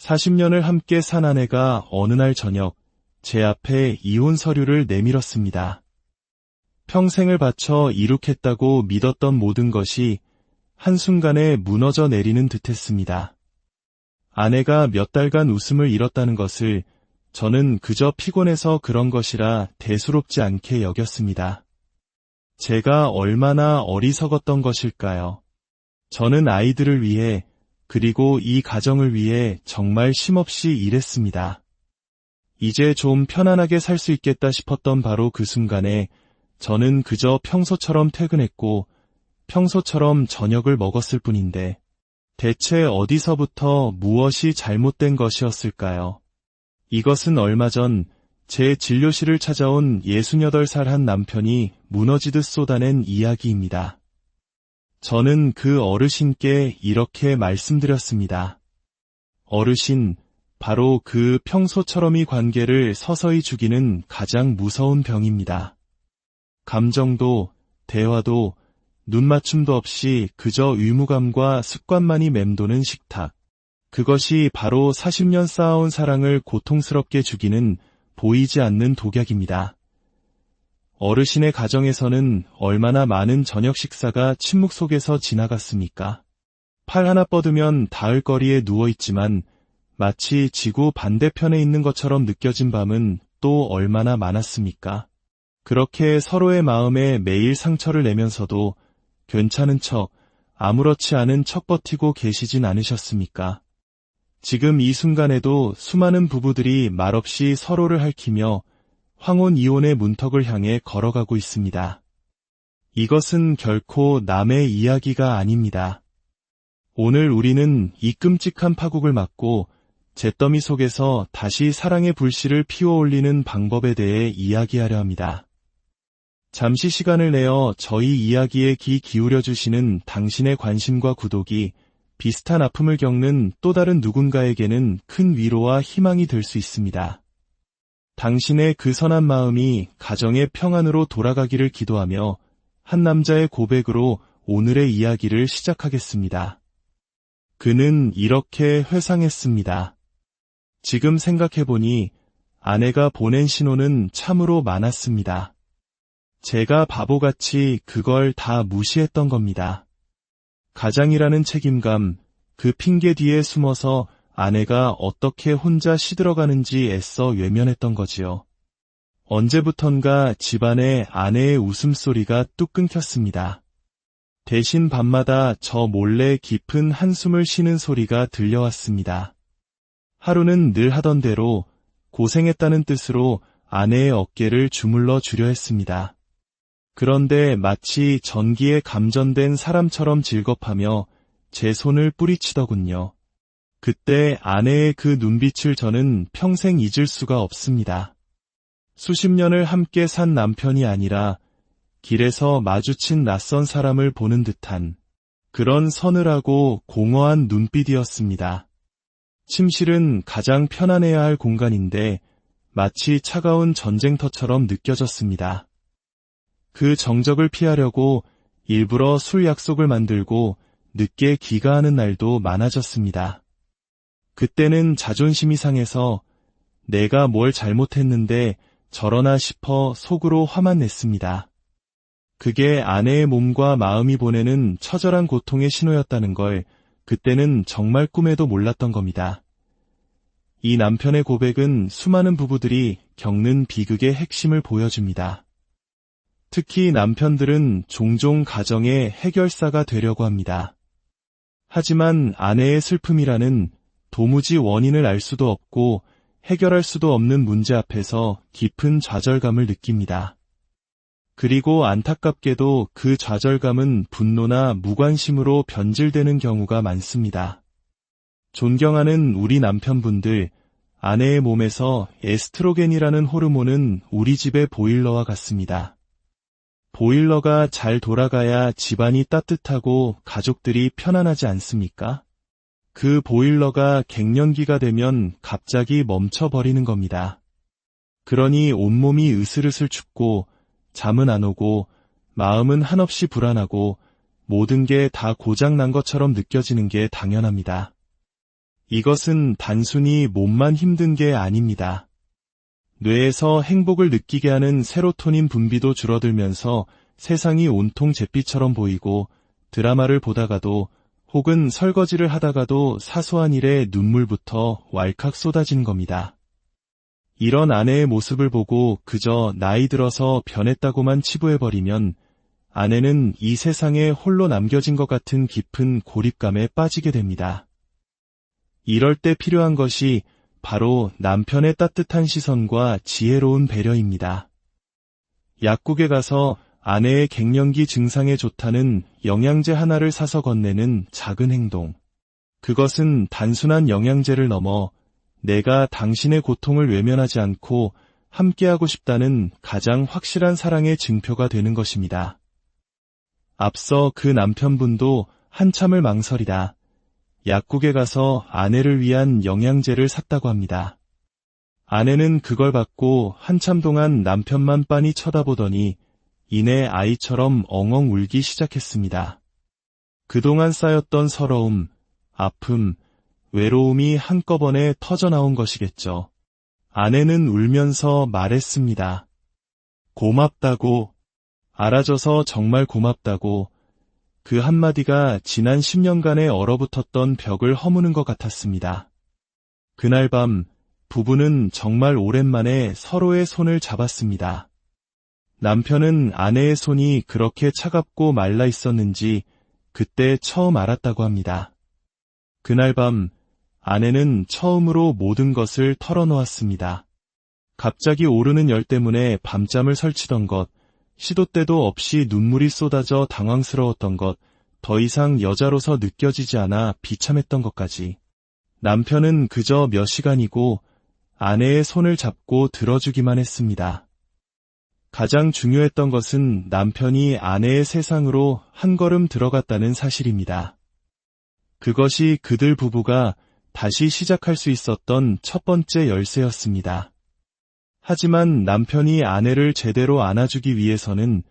40년을 함께 산 아내가 어느 날 저녁 제 앞에 이혼 서류를 내밀었습니다. 평생을 바쳐 이룩했다고 믿었던 모든 것이 한순간에 무너져 내리는 듯했습니다. 아내가 몇 달간 웃음을 잃었다는 것을 저는 그저 피곤해서 그런 것이라 대수롭지 않게 여겼습니다. 제가 얼마나 어리석었던 것일까요? 저는 아이들을 위해 그리고 이 가정을 위해 정말 쉼없이 일했습니다. 이제 좀 편안하게 살 수 있겠다 싶었던 바로 그 순간에 저는 그저 평소처럼 퇴근했고 평소처럼 저녁을 먹었을 뿐인데 대체 어디서부터 무엇이 잘못된 것이었을까요? 이것은 얼마 전 제 진료실을 찾아온 68살 한 남편이 무너지듯 쏟아낸 이야기입니다. 저는 그 어르신께 이렇게 말씀드렸습니다. 어르신, 바로 그 평소처럼의 관계를 서서히 죽이는 가장 무서운 병입니다. 감정도, 대화도, 눈맞춤도 없이 그저 의무감과 습관만이 맴도는 식탁. 그것이 바로 40년 쌓아온 사랑을 고통스럽게 죽이는 보이지 않는 독약입니다. 어르신의 가정에서는 얼마나 많은 저녁 식사가 침묵 속에서 지나갔습니까? 팔 하나 뻗으면 닿을 거리에 누워있지만 마치 지구 반대편에 있는 것처럼 느껴진 밤은 또 얼마나 많았습니까? 그렇게 서로의 마음에 매일 상처를 내면서도 괜찮은 척, 아무렇지 않은 척 버티고 계시진 않으셨습니까? 지금 이 순간에도 수많은 부부들이 말없이 서로를 핥히며 황혼 이혼의 문턱을 향해 걸어가고 있습니다. 이것은 결코 남의 이야기가 아닙니다. 오늘 우리는 이 끔찍한 파국을 막고 잿더미 속에서 다시 사랑의 불씨를 피워올리는 방법에 대해 이야기하려 합니다. 잠시 시간을 내어 저희 이야기에 귀 기울여주시는 당신의 관심과 구독이 비슷한 아픔을 겪는 또 다른 누군가에게는 큰 위로와 희망이 될 수 있습니다. 당신의 그 선한 마음이 가정의 평안으로 돌아가기를 기도하며 한 남자의 고백으로 오늘의 이야기를 시작하겠습니다. 그는 이렇게 회상했습니다. 지금 생각해보니 아내가 보낸 신호는 참으로 많았습니다. 제가 바보같이 그걸 다 무시했던 겁니다. 가장이라는 책임감, 그 핑계 뒤에 숨어서 아내가 어떻게 혼자 시들어가는지 애써 외면했던 거지요. 언제부턴가 집안에 아내의 웃음소리가 뚝 끊겼습니다. 대신 밤마다 저 몰래 깊은 한숨을 쉬는 소리가 들려왔습니다. 하루는 늘 하던 대로 고생했다는 뜻으로 아내의 어깨를 주물러 주려 했습니다. 그런데 마치 전기에 감전된 사람처럼 질겁하며 제 손을 뿌리치더군요. 그때 아내의 그 눈빛을 저는 평생 잊을 수가 없습니다. 수십 년을 함께 산 남편이 아니라 길에서 마주친 낯선 사람을 보는 듯한 그런 서늘하고 공허한 눈빛이었습니다. 침실은 가장 편안해야 할 공간인데 마치 차가운 전쟁터처럼 느껴졌습니다. 그 정적을 피하려고 일부러 술 약속을 만들고 늦게 귀가하는 날도 많아졌습니다. 그때는 자존심이 상해서 내가 뭘 잘못했는데 저러나 싶어 속으로 화만 냈습니다. 그게 아내의 몸과 마음이 보내는 처절한 고통의 신호였다는 걸 그때는 정말 꿈에도 몰랐던 겁니다. 이 남편의 고백은 수많은 부부들이 겪는 비극의 핵심을 보여줍니다. 특히 남편들은 종종 가정의 해결사가 되려고 합니다. 하지만 아내의 슬픔이라는 도무지 원인을 알 수도 없고 해결할 수도 없는 문제 앞에서 깊은 좌절감을 느낍니다. 그리고 안타깝게도 그 좌절감은 분노나 무관심으로 변질되는 경우가 많습니다. 존경하는 우리 남편분들, 아내의 몸에서 에스트로겐이라는 호르몬은 우리 집의 보일러와 같습니다. 보일러가 잘 돌아가야 집안이 따뜻하고 가족들이 편안하지 않습니까? 그 보일러가 갱년기가 되면 갑자기 멈춰버리는 겁니다. 그러니 온몸이 으슬으슬 춥고 잠은 안 오고 마음은 한없이 불안하고 모든 게 다 고장난 것처럼 느껴지는 게 당연합니다. 이것은 단순히 몸만 힘든 게 아닙니다. 뇌에서 행복을 느끼게 하는 세로토닌 분비도 줄어들면서 세상이 온통 잿빛처럼 보이고 드라마를 보다가도 혹은 설거지를 하다가도 사소한 일에 눈물부터 왈칵 쏟아지는 겁니다. 이런 아내의 모습을 보고 그저 나이 들어서 변했다고만 치부해버리면 아내는 이 세상에 홀로 남겨진 것 같은 깊은 고립감에 빠지게 됩니다. 이럴 때 필요한 것이 바로 남편의 따뜻한 시선과 지혜로운 배려입니다. 약국에 가서 아내의 갱년기 증상에 좋다는 영양제 하나를 사서 건네는 작은 행동. 그것은 단순한 영양제를 넘어 내가 당신의 고통을 외면하지 않고 함께하고 싶다는 가장 확실한 사랑의 증표가 되는 것입니다. 앞서 그 남편분도 한참을 망설이다 약국에 가서 아내를 위한 영양제를 샀다고 합니다. 아내는 그걸 받고 한참 동안 남편만 빤히 쳐다보더니 이내 아이처럼 엉엉 울기 시작했습니다. 그동안 쌓였던 서러움, 아픔, 외로움이 한꺼번에 터져나온 것이겠죠. 아내는 울면서 말했습니다. 고맙다고, 알아줘서 정말 고맙다고. 그 한마디가 지난 10년간의 얼어붙었던 벽을 허무는 것 같았습니다. 그날 밤 부부는 정말 오랜만에 서로의 손을 잡았습니다. 남편은 아내의 손이 그렇게 차갑고 말라 있었는지 그때 처음 알았다고 합니다. 그날 밤 아내는 처음으로 모든 것을 털어놓았습니다. 갑자기 오르는 열 때문에 밤잠을 설치던 것, 시도 때도 없이 눈물이 쏟아져 당황스러웠던 것, 더 이상 여자로서 느껴지지 않아 비참했던 것까지. 남편은 그저 몇 시간이고 아내의 손을 잡고 들어주기만 했습니다. 가장 중요했던 것은 남편이 아내의 세상으로 한 걸음 들어갔다는 사실입니다. 그것이 그들 부부가 다시 시작할 수 있었던 첫 번째 열쇠였습니다. 하지만 남편이 아내를 제대로 안아주기 위해서는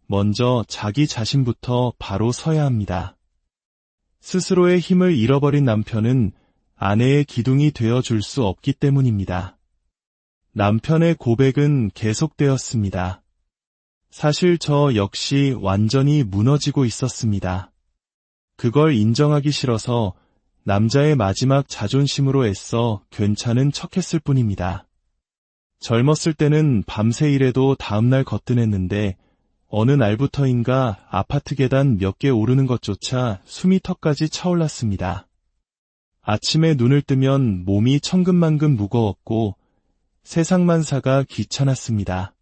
먼저 자기 자신부터 바로 서야 합니다. 스스로의 힘을 잃어버린 남편은 아내의 기둥이 되어줄 수 없기 때문입니다. 남편의 고백은 계속되었습니다. 사실 저 역시 완전히 무너지고 있었습니다. 그걸 인정하기 싫어서 남자의 마지막 자존심으로 애써 괜찮은 척했을 뿐입니다. 젊었을 때는 밤새 일해도 다음날 거뜬했는데 어느 날부터인가 아파트 계단 몇 개 오르는 것조차 숨이 턱까지 차올랐습니다. 아침에 눈을 뜨면 몸이 천근만근 무거웠고 세상만사가 귀찮았습니다.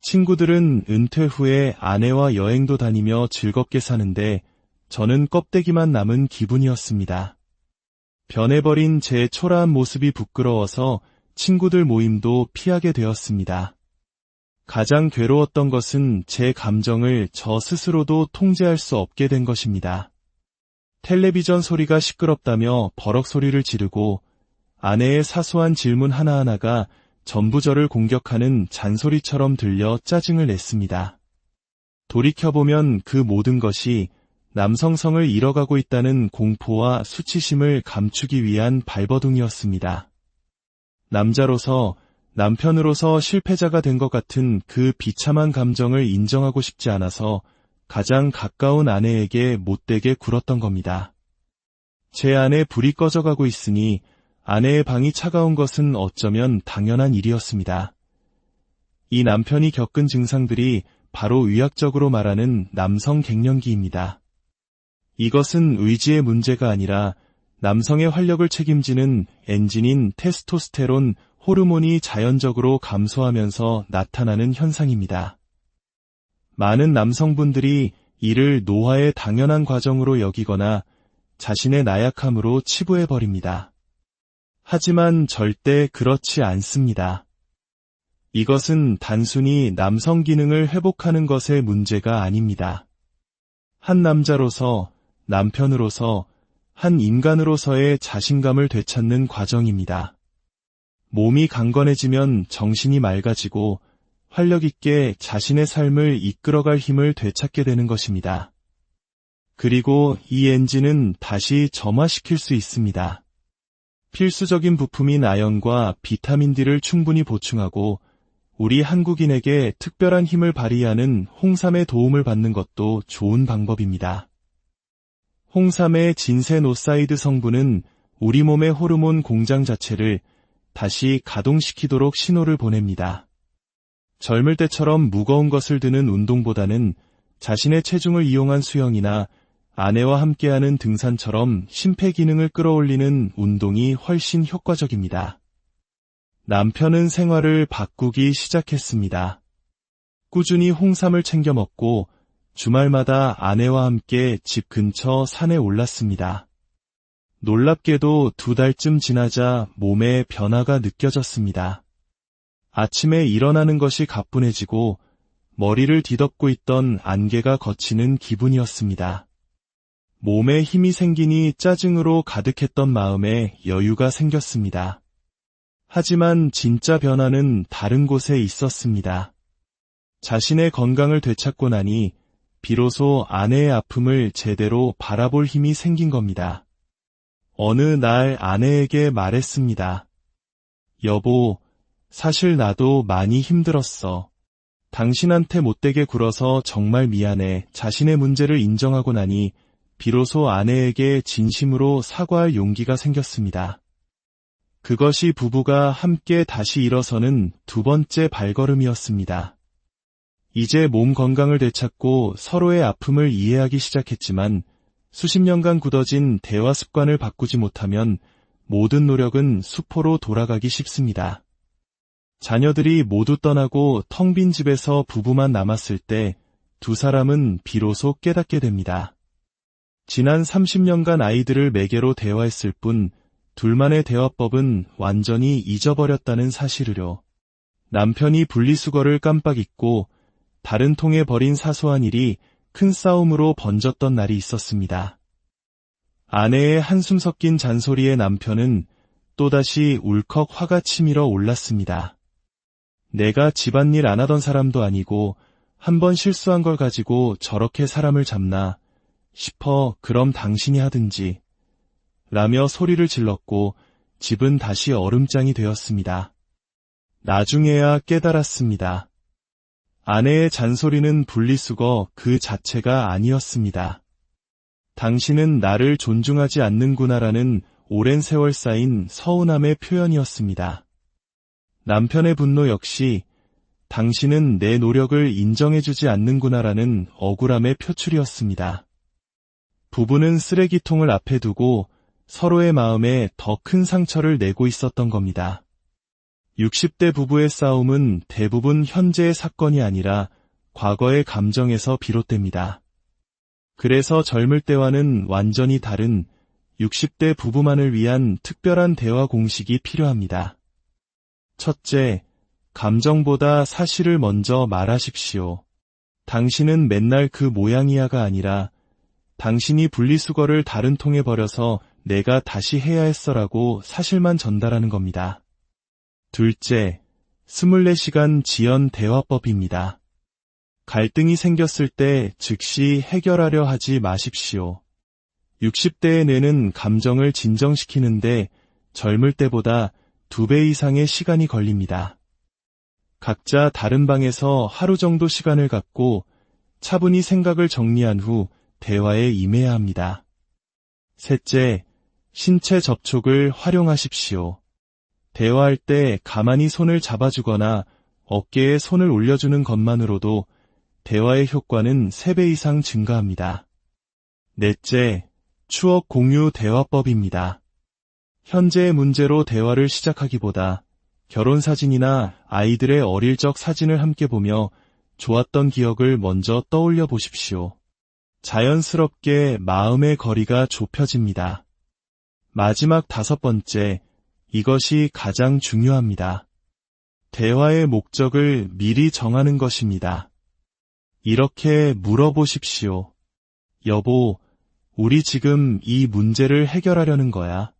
친구들은 은퇴 후에 아내와 여행도 다니며 즐겁게 사는데 저는 껍데기만 남은 기분이었습니다. 변해버린 제 초라한 모습이 부끄러워서 친구들 모임도 피하게 되었습니다. 가장 괴로웠던 것은 제 감정을 저 스스로도 통제할 수 없게 된 것입니다. 텔레비전 소리가 시끄럽다며 버럭 소리를 지르고 아내의 사소한 질문 하나하나가 전부 저를 공격하는 잔소리처럼 들려 짜증을 냈습니다. 돌이켜보면 그 모든 것이 남성성을 잃어가고 있다는 공포와 수치심을 감추기 위한 발버둥이었습니다. 남자로서, 남편으로서 실패자가 된 것 같은 그 비참한 감정을 인정하고 싶지 않아서 가장 가까운 아내에게 못되게 굴었던 겁니다. 제 안에 불이 꺼져가고 있으니 아내의 방이 차가운 것은 어쩌면 당연한 일이었습니다. 이 남편이 겪은 증상들이 바로 의학적으로 말하는 남성 갱년기입니다. 이것은 의지의 문제가 아니라 남성의 활력을 책임지는 엔진인 테스토스테론 호르몬이 자연적으로 감소하면서 나타나는 현상입니다. 많은 남성분들이 이를 노화의 당연한 과정으로 여기거나 자신의 나약함으로 치부해버립니다. 하지만 절대 그렇지 않습니다. 이것은 단순히 남성 기능을 회복하는 것의 문제가 아닙니다. 한 남자로서, 남편으로서, 한 인간으로서의 자신감을 되찾는 과정입니다. 몸이 강건해지면 정신이 맑아지고 활력 있게 자신의 삶을 이끌어갈 힘을 되찾게 되는 것입니다. 그리고 이 엔진은 다시 점화시킬 수 있습니다. 필수적인 부품인 아연과 비타민 D를 충분히 보충하고 우리 한국인에게 특별한 힘을 발휘하는 홍삼의 도움을 받는 것도 좋은 방법입니다. 홍삼의 진세노사이드 성분은 우리 몸의 호르몬 공장 자체를 다시 가동시키도록 신호를 보냅니다. 젊을 때처럼 무거운 것을 드는 운동보다는 자신의 체중을 이용한 수영이나 아내와 함께하는 등산처럼 심폐기능을 끌어올리는 운동이 훨씬 효과적입니다. 남편은 생활을 바꾸기 시작했습니다. 꾸준히 홍삼을 챙겨 먹고 주말마다 아내와 함께 집 근처 산에 올랐습니다. 놀랍게도 2달쯤 지나자 몸에 변화가 느껴졌습니다. 아침에 일어나는 것이 가뿐해지고 머리를 뒤덮고 있던 안개가 걷히는 기분이었습니다. 몸에 힘이 생기니 짜증으로 가득했던 마음에 여유가 생겼습니다. 하지만 진짜 변화는 다른 곳에 있었습니다. 자신의 건강을 되찾고 나니 비로소 아내의 아픔을 제대로 바라볼 힘이 생긴 겁니다. 어느 날 아내에게 말했습니다. 여보, 사실 나도 많이 힘들었어. 당신한테 못되게 굴어서 정말 미안해. 자신의 문제를 인정하고 나니 비로소 아내에게 진심으로 사과할 용기가 생겼습니다. 그것이 부부가 함께 다시 일어서는 2번째 발걸음이었습니다. 이제 몸 건강을 되찾고 서로의 아픔을 이해하기 시작했지만 수십 년간 굳어진 대화 습관을 바꾸지 못하면 모든 노력은 수포로 돌아가기 쉽습니다. 자녀들이 모두 떠나고 텅 빈 집에서 부부만 남았을 때 2사람은 비로소 깨닫게 됩니다. 지난 30년간 아이들을 매개로 대화했을 뿐 둘만의 대화법은 완전히 잊어버렸다는 사실을요. 남편이 분리수거를 깜빡 잊고 다른 통에 버린 사소한 일이 큰 싸움으로 번졌던 날이 있었습니다. 아내의 한숨 섞인 잔소리에 남편은 또다시 울컥 화가 치밀어 올랐습니다. 내가 집안일 안 하던 사람도 아니고 한번 실수한 걸 가지고 저렇게 사람을 잡나 싶어. 그럼 당신이 하든지 라며 소리를 질렀고 집은 다시 얼음장이 되었습니다. 나중에야 깨달았습니다. 아내의 잔소리는 분리수거 그 자체가 아니었습니다. 당신은 나를 존중하지 않는구나라는 오랜 세월 쌓인 서운함의 표현이었습니다. 남편의 분노 역시 당신은 내 노력을 인정해주지 않는구나라는 억울함의 표출이었습니다. 부부는 쓰레기통을 앞에 두고 서로의 마음에 더 큰 상처를 내고 있었던 겁니다. 60대 부부의 싸움은 대부분 현재의 사건이 아니라 과거의 감정에서 비롯됩니다. 그래서 젊을 때와는 완전히 다른 60대 부부만을 위한 특별한 대화 공식이 필요합니다. 첫째, 감정보다 사실을 먼저 말하십시오. 당신은 맨날 그 모양이야가 아니라 당신이 분리수거를 다른 통에 버려서 내가 다시 해야 했어라고 사실만 전달하는 겁니다. 둘째, 24시간 지연 대화법입니다. 갈등이 생겼을 때 즉시 해결하려 하지 마십시오. 60대의 뇌는 감정을 진정시키는데 젊을 때보다 2배 이상의 시간이 걸립니다. 각자 다른 방에서 하루 정도 시간을 갖고 차분히 생각을 정리한 후 대화에 임해야 합니다. 셋째, 신체 접촉을 활용하십시오. 대화할 때 가만히 손을 잡아주거나 어깨에 손을 올려주는 것만으로도 대화의 효과는 3배 이상 증가합니다. 넷째, 추억 공유 대화법입니다. 현재의 문제로 대화를 시작하기보다 결혼사진이나 아이들의 어릴 적 사진을 함께 보며 좋았던 기억을 먼저 떠올려 보십시오. 자연스럽게 마음의 거리가 좁혀집니다. 마지막 5번째, 이것이 가장 중요합니다. 대화의 목적을 미리 정하는 것입니다. 이렇게 물어보십시오. 여보, 우리 지금 이 문제를 해결하려는 거야?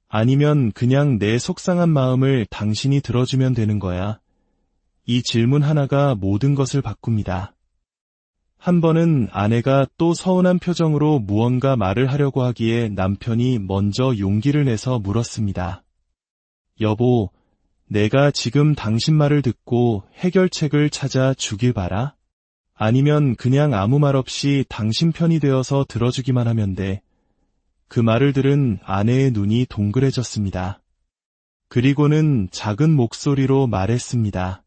아니면 그냥 내 속상한 마음을 당신이 들어주면 되는 거야? 이 질문 하나가 모든 것을 바꿉니다. 한 번은 아내가 또 서운한 표정으로 무언가 말을 하려고 하기에 남편이 먼저 용기를 내서 물었습니다. 여보, 내가 지금 당신 말을 듣고 해결책을 찾아 주길 바라? 아니면 그냥 아무 말 없이 당신 편이 되어서 들어주기만 하면 돼. 그 말을 들은 아내의 눈이 동그래졌습니다. 그리고는 작은 목소리로 말했습니다.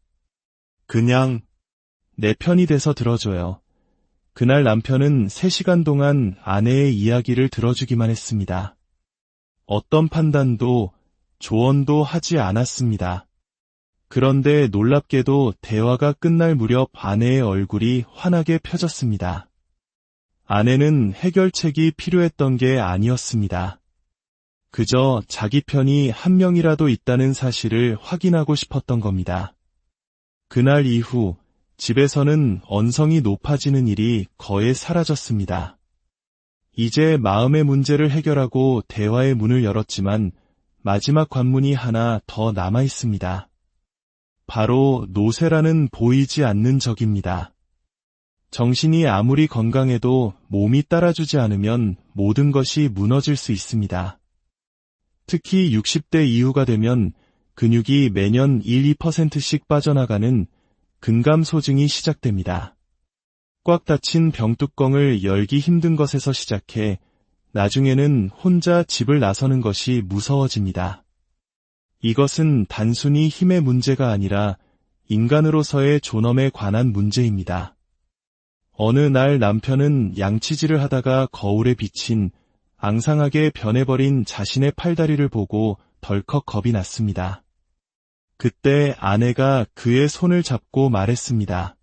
그냥 내 편이 돼서 들어줘요. 그날 남편은 3시간 동안 아내의 이야기를 들어주기만 했습니다. 어떤 판단도 조언도 하지 않았습니다. 그런데 놀랍게도 대화가 끝날 무렵 아내의 얼굴이 환하게 펴졌습니다. 아내는 해결책이 필요했던 게 아니었습니다. 그저 자기 편이 한 명이라도 있다는 사실을 확인하고 싶었던 겁니다. 그날 이후 집에서는 언성이 높아지는 일이 거의 사라졌습니다. 이제 마음의 문제를 해결하고 대화의 문을 열었지만 마지막 관문이 하나 더 남아 있습니다. 바로 노쇠라는 보이지 않는 적입니다. 정신이 아무리 건강해도 몸이 따라주지 않으면 모든 것이 무너질 수 있습니다. 특히 60대 이후가 되면 근육이 매년 1~2%씩 빠져나가는 근감소증이 시작됩니다. 꽉 닫힌 병뚜껑을 열기 힘든 것에서 시작해 나중에는 혼자 집을 나서는 것이 무서워집니다. 이것은 단순히 힘의 문제가 아니라 인간으로서의 존엄에 관한 문제입니다. 어느 날 남편은 양치질을 하다가 거울에 비친 앙상하게 변해버린 자신의 팔다리를 보고 덜컥 겁이 났습니다. 그때 아내가 그의 손을 잡고 말했습니다.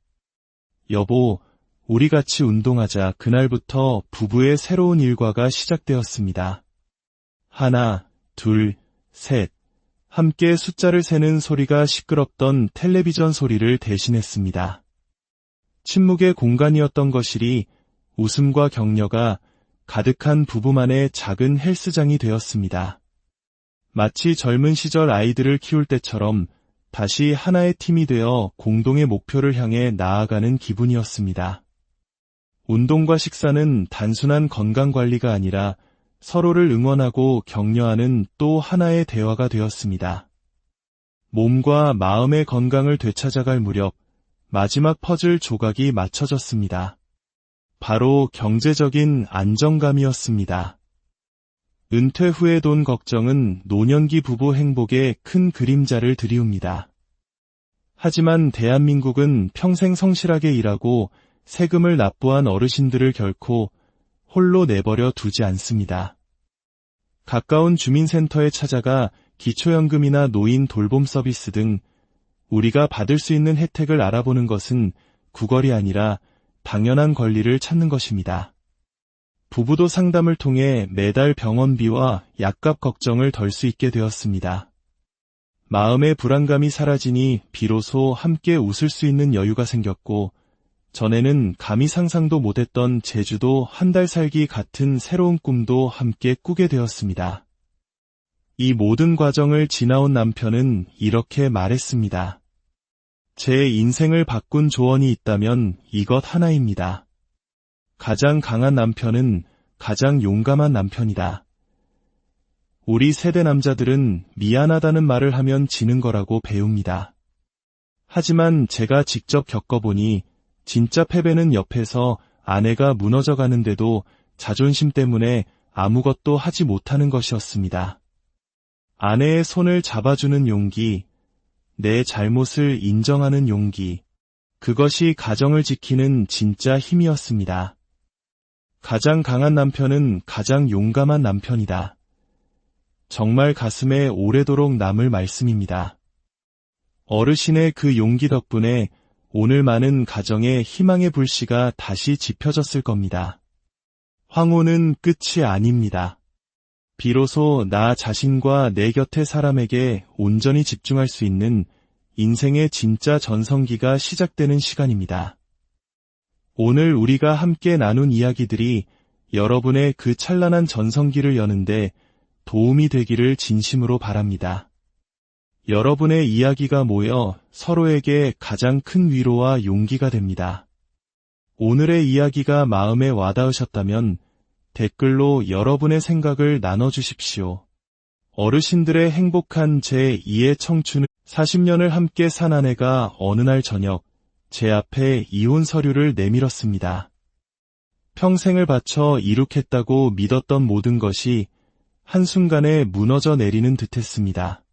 여보, 우리 같이 운동하자. 그날부터 부부의 새로운 일과가 시작되었습니다. 하나, 둘, 셋. 함께 숫자를 세는 소리가 시끄럽던 텔레비전 소리를 대신했습니다. 침묵의 공간이었던 거실이 웃음과 격려가 가득한 부부만의 작은 헬스장이 되었습니다. 마치 젊은 시절 아이들을 키울 때처럼 다시 하나의 팀이 되어 공동의 목표를 향해 나아가는 기분이었습니다. 운동과 식사는 단순한 건강관리가 아니라 서로를 응원하고 격려하는 또 하나의 대화가 되었습니다. 몸과 마음의 건강을 되찾아갈 무렵 마지막 퍼즐 조각이 맞춰졌습니다. 바로 경제적인 안정감이었습니다. 은퇴 후의 돈 걱정은 노년기 부부 행복에 큰 그림자를 드리웁니다. 하지만 대한민국은 평생 성실하게 일하고 세금을 납부한 어르신들을 결코 홀로 내버려 두지 않습니다. 가까운 주민센터에 찾아가 기초연금이나 노인 돌봄 서비스 등 우리가 받을 수 있는 혜택을 알아보는 것은 구걸이 아니라 당연한 권리를 찾는 것입니다. 부부도 상담을 통해 매달 병원비와 약값 걱정을 덜 수 있게 되었습니다. 마음의 불안감이 사라지니 비로소 함께 웃을 수 있는 여유가 생겼고, 전에는 감히 상상도 못했던 제주도 한 달 살기 같은 새로운 꿈도 함께 꾸게 되었습니다. 이 모든 과정을 지나온 남편은 이렇게 말했습니다. 제 인생을 바꾼 조언이 있다면 이것 하나입니다. 가장 강한 남편은 가장 용감한 남편이다. 우리 세대 남자들은 미안하다는 말을 하면 지는 거라고 배웁니다. 하지만 제가 직접 겪어보니 진짜 패배는 옆에서 아내가 무너져 가는데도 자존심 때문에 아무것도 하지 못하는 것이었습니다. 아내의 손을 잡아주는 용기, 내 잘못을 인정하는 용기, 그것이 가정을 지키는 진짜 힘이었습니다. 가장 강한 남편은 가장 용감한 남편이다. 정말 가슴에 오래도록 남을 말씀입니다. 어르신의 그 용기 덕분에 오늘 많은 가정의 희망의 불씨가 다시 지펴졌을 겁니다. 황혼은 끝이 아닙니다. 비로소 나 자신과 내 곁의 사람에게 온전히 집중할 수 있는 인생의 진짜 전성기가 시작되는 시간입니다. 오늘 우리가 함께 나눈 이야기들이 여러분의 그 찬란한 전성기를 여는데 도움이 되기를 진심으로 바랍니다. 여러분의 이야기가 모여 서로에게 가장 큰 위로와 용기가 됩니다. 오늘의 이야기가 마음에 와닿으셨다면 댓글로 여러분의 생각을 나눠주십시오. 어르신들의 행복한 제2의 청춘은 40년을 함께 산 아내가 어느 날 저녁 제 앞에 이혼 서류를 내밀었습니다. 평생을 바쳐 이룩했다고 믿었던 모든 것이 한순간에 무너져 내리는 듯했습니다.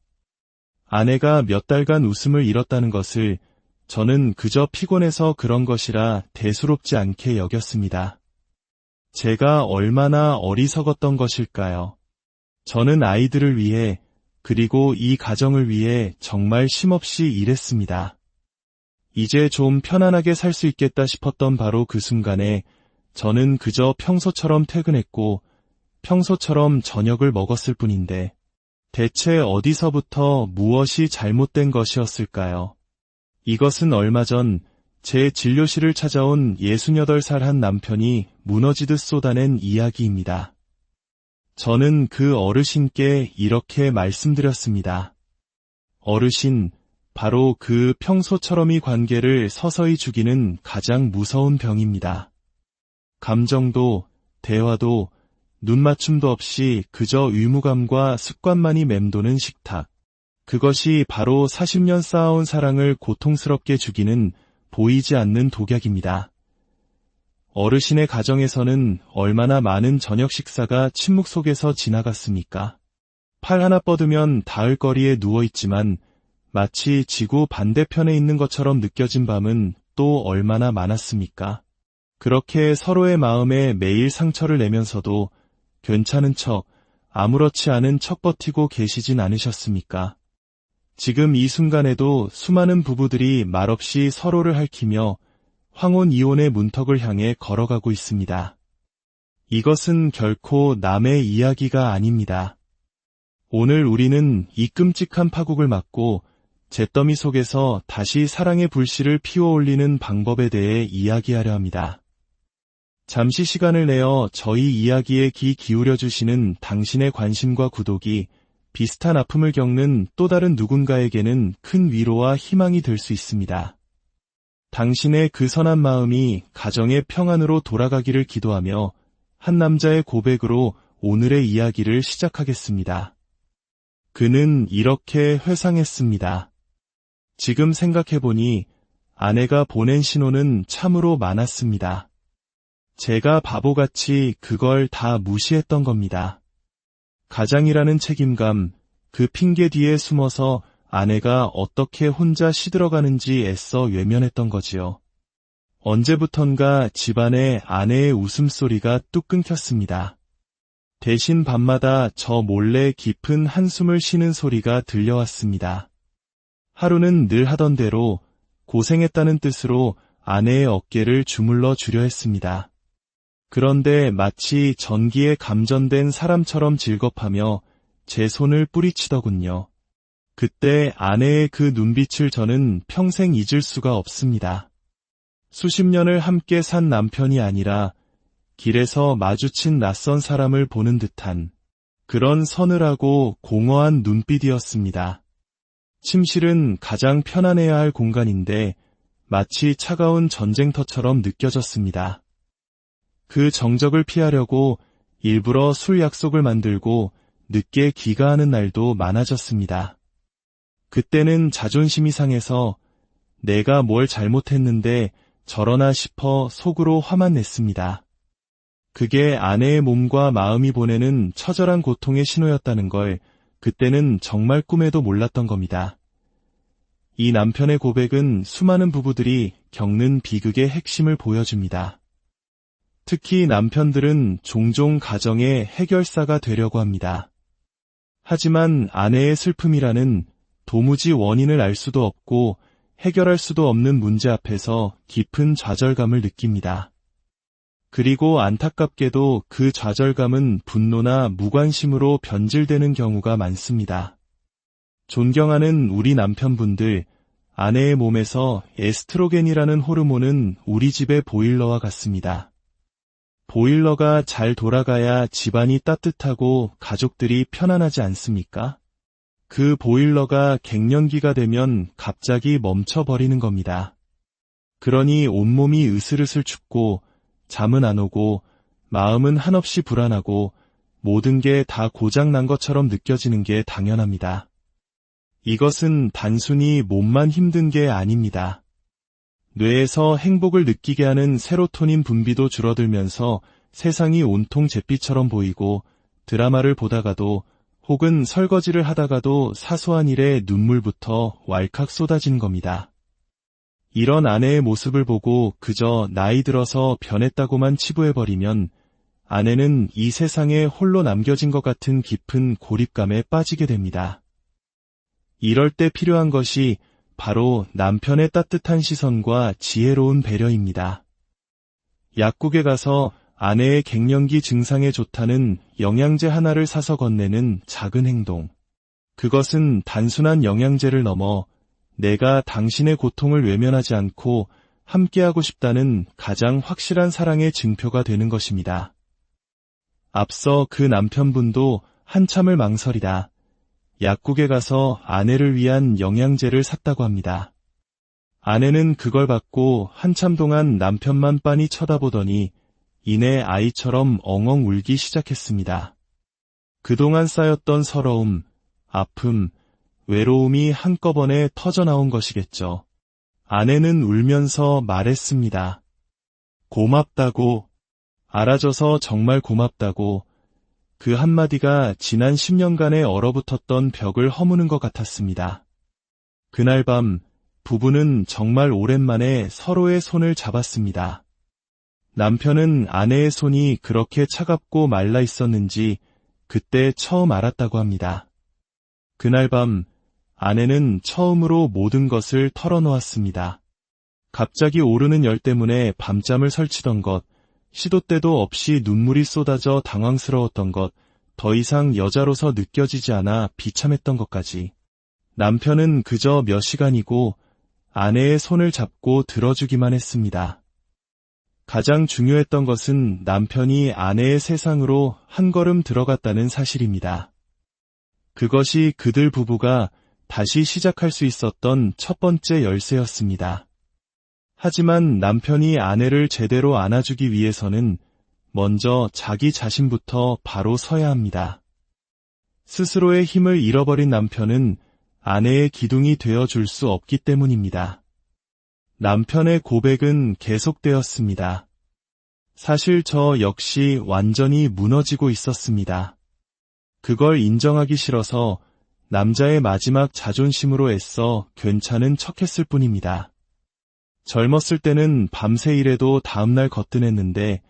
아내가 몇 달간 웃음을 잃었다는 것을 저는 그저 피곤해서 그런 것이라 대수롭지 않게 여겼습니다. 제가 얼마나 어리석었던 것일까요? 저는 아이들을 위해 그리고 이 가정을 위해 정말 쉼없이 일했습니다. 이제 좀 편안하게 살 수 있겠다 싶었던 바로 그 순간에 저는 그저 평소처럼 퇴근했고 평소처럼 저녁을 먹었을 뿐인데 대체 어디서부터 무엇이 잘못된 것이었을까요? 이것은 얼마 전 제 진료실을 찾아온 68살 한 남편이 무너지듯 쏟아낸 이야기입니다. 저는 그 어르신께 이렇게 말씀드렸습니다. 어르신, 바로 그 평소처럼의 관계를 서서히 죽이는 가장 무서운 병입니다. 감정도, 대화도, 눈맞춤도 없이 그저 의무감과 습관만이 맴도는 식탁. 그것이 바로 40년 쌓아온 사랑을 고통스럽게 죽이는 보이지 않는 독약입니다. 어르신의 가정에서는 얼마나 많은 저녁 식사가 침묵 속에서 지나갔습니까? 팔 하나 뻗으면 닿을 거리에 누워있지만 마치 지구 반대편에 있는 것처럼 느껴진 밤은 또 얼마나 많았습니까? 그렇게 서로의 마음에 매일 상처를 내면서도 괜찮은 척, 아무렇지 않은 척 버티고 계시진 않으셨습니까? 지금 이 순간에도 수많은 부부들이 말없이 서로를 핥히며 황혼 이혼의 문턱을 향해 걸어가고 있습니다. 이것은 결코 남의 이야기가 아닙니다. 오늘 우리는 이 끔찍한 파국을 막고 잿더미 속에서 다시 사랑의 불씨를 피워올리는 방법에 대해 이야기하려 합니다. 잠시 시간을 내어 저희 이야기에 귀 기울여주시는 당신의 관심과 구독이 비슷한 아픔을 겪는 또 다른 누군가에게는 큰 위로와 희망이 될 수 있습니다. 당신의 그 선한 마음이 가정의 평안으로 돌아가기를 기도하며 한 남자의 고백으로 오늘의 이야기를 시작하겠습니다. 그는 이렇게 회상했습니다. 지금 생각해보니 아내가 보낸 신호는 참으로 많았습니다. 제가 바보같이 그걸 다 무시했던 겁니다. 가장이라는 책임감, 그 핑계 뒤에 숨어서 아내가 어떻게 혼자 시들어가는지 애써 외면했던 거지요. 언제부턴가 집안에 아내의 웃음소리가 뚝 끊겼습니다. 대신 밤마다 저 몰래 깊은 한숨을 쉬는 소리가 들려왔습니다. 하루는 늘 하던 대로 고생했다는 뜻으로 아내의 어깨를 주물러 주려 했습니다. 그런데 마치 전기에 감전된 사람처럼 질겁하며 제 손을 뿌리치더군요. 그때 아내의 그 눈빛을 저는 평생 잊을 수가 없습니다. 수십 년을 함께 산 남편이 아니라 길에서 마주친 낯선 사람을 보는 듯한 그런 서늘하고 공허한 눈빛이었습니다. 침실은 가장 편안해야 할 공간인데 마치 차가운 전쟁터처럼 느껴졌습니다. 그 정적을 피하려고 일부러 술 약속을 만들고 늦게 귀가하는 날도 많아졌습니다. 그때는 자존심이 상해서 내가 뭘 잘못했는데 저러나 싶어 속으로 화만 냈습니다. 그게 아내의 몸과 마음이 보내는 처절한 고통의 신호였다는 걸 그때는 정말 꿈에도 몰랐던 겁니다. 이 남편의 고백은 수많은 부부들이 겪는 비극의 핵심을 보여줍니다. 특히 남편들은 종종 가정의 해결사가 되려고 합니다. 하지만 아내의 슬픔이라는 도무지 원인을 알 수도 없고 해결할 수도 없는 문제 앞에서 깊은 좌절감을 느낍니다. 그리고 안타깝게도 그 좌절감은 분노나 무관심으로 변질되는 경우가 많습니다. 존경하는 우리 남편분들, 아내의 몸에서 에스트로겐이라는 호르몬은 우리 집의 보일러와 같습니다. 보일러가 잘 돌아가야 집안이 따뜻하고 가족들이 편안하지 않습니까? 그 보일러가 갱년기가 되면 갑자기 멈춰버리는 겁니다. 그러니 온몸이 으슬으슬 춥고 잠은 안 오고 마음은 한없이 불안하고 모든 게 다 고장난 것처럼 느껴지는 게 당연합니다. 이것은 단순히 몸만 힘든 게 아닙니다. 뇌에서 행복을 느끼게 하는 세로토닌 분비도 줄어들면서 세상이 온통 잿빛처럼 보이고 드라마를 보다가도 혹은 설거지를 하다가도 사소한 일에 눈물부터 왈칵 쏟아지는 겁니다. 이런 아내의 모습을 보고 그저 나이 들어서 변했다고만 치부해버리면 아내는 이 세상에 홀로 남겨진 것 같은 깊은 고립감에 빠지게 됩니다. 이럴 때 필요한 것이 바로 남편의 따뜻한 시선과 지혜로운 배려입니다. 약국에 가서 아내의 갱년기 증상에 좋다는 영양제 하나를 사서 건네는 작은 행동. 그것은 단순한 영양제를 넘어 내가 당신의 고통을 외면하지 않고 함께하고 싶다는 가장 확실한 사랑의 증표가 되는 것입니다. 앞서 그 남편분도 한참을 망설이다 약국에 가서 아내를 위한 영양제를 샀다고 합니다. 아내는 그걸 받고 한참 동안 남편만 빤히 쳐다보더니 이내 아이처럼 엉엉 울기 시작했습니다. 그동안 쌓였던 서러움, 아픔, 외로움이 한꺼번에 터져나온 것이겠죠. 아내는 울면서 말했습니다. 고맙다고, 알아줘서 정말 고맙다고. 그 한마디가 지난 10년간의 얼어붙었던 벽을 허무는 것 같았습니다. 그날 밤 부부는 정말 오랜만에 서로의 손을 잡았습니다. 남편은 아내의 손이 그렇게 차갑고 말라 있었는지 그때 처음 알았다고 합니다. 그날 밤 아내는 처음으로 모든 것을 털어놓았습니다. 갑자기 오르는 열 때문에 밤잠을 설치던 것, 시도 때도 없이 눈물이 쏟아져 당황스러웠던 것, 더 이상 여자로서 느껴지지 않아 비참했던 것까지. 남편은 그저 몇 시간이고 아내의 손을 잡고 들어주기만 했습니다. 가장 중요했던 것은 남편이 아내의 세상으로 한 걸음 들어갔다는 사실입니다. 그것이 그들 부부가 다시 시작할 수 있었던 첫 번째 열쇠였습니다. 하지만 남편이 아내를 제대로 안아주기 위해서는 먼저 자기 자신부터 바로 서야 합니다. 스스로의 힘을 잃어버린 남편은 아내의 기둥이 되어줄 수 없기 때문입니다. 남편의 고백은 계속되었습니다. 사실 저 역시 완전히 무너지고 있었습니다. 그걸 인정하기 싫어서 남자의 마지막 자존심으로 애써 괜찮은 척했을 뿐입니다. 젊었을 때는 밤새 일해도 다음날 거뜬했는데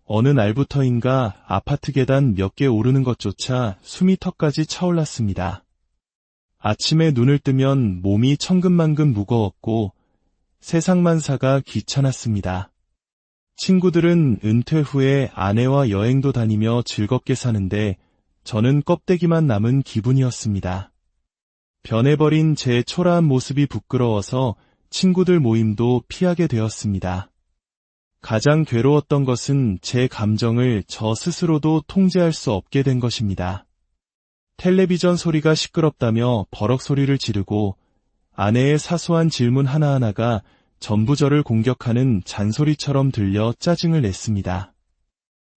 어느 날부터인가 아파트 계단 몇 개 오르는 것조차 숨이 턱까지 차올랐습니다. 아침에 눈을 뜨면 몸이 천근만근 무거웠고 세상만사가 귀찮았습니다. 친구들은 은퇴 후에 아내와 여행도 다니며 즐겁게 사는데 저는 껍데기만 남은 기분이었습니다. 변해버린 제 초라한 모습이 부끄러워서 친구들 모임도 피하게 되었습니다. 가장 괴로웠던 것은 제 감정을 저 스스로도 통제할 수 없게 된 것입니다. 텔레비전 소리가 시끄럽다며 버럭 소리를 지르고 아내의 사소한 질문 하나하나가 전부 저를 공격하는 잔소리처럼 들려 짜증을 냈습니다.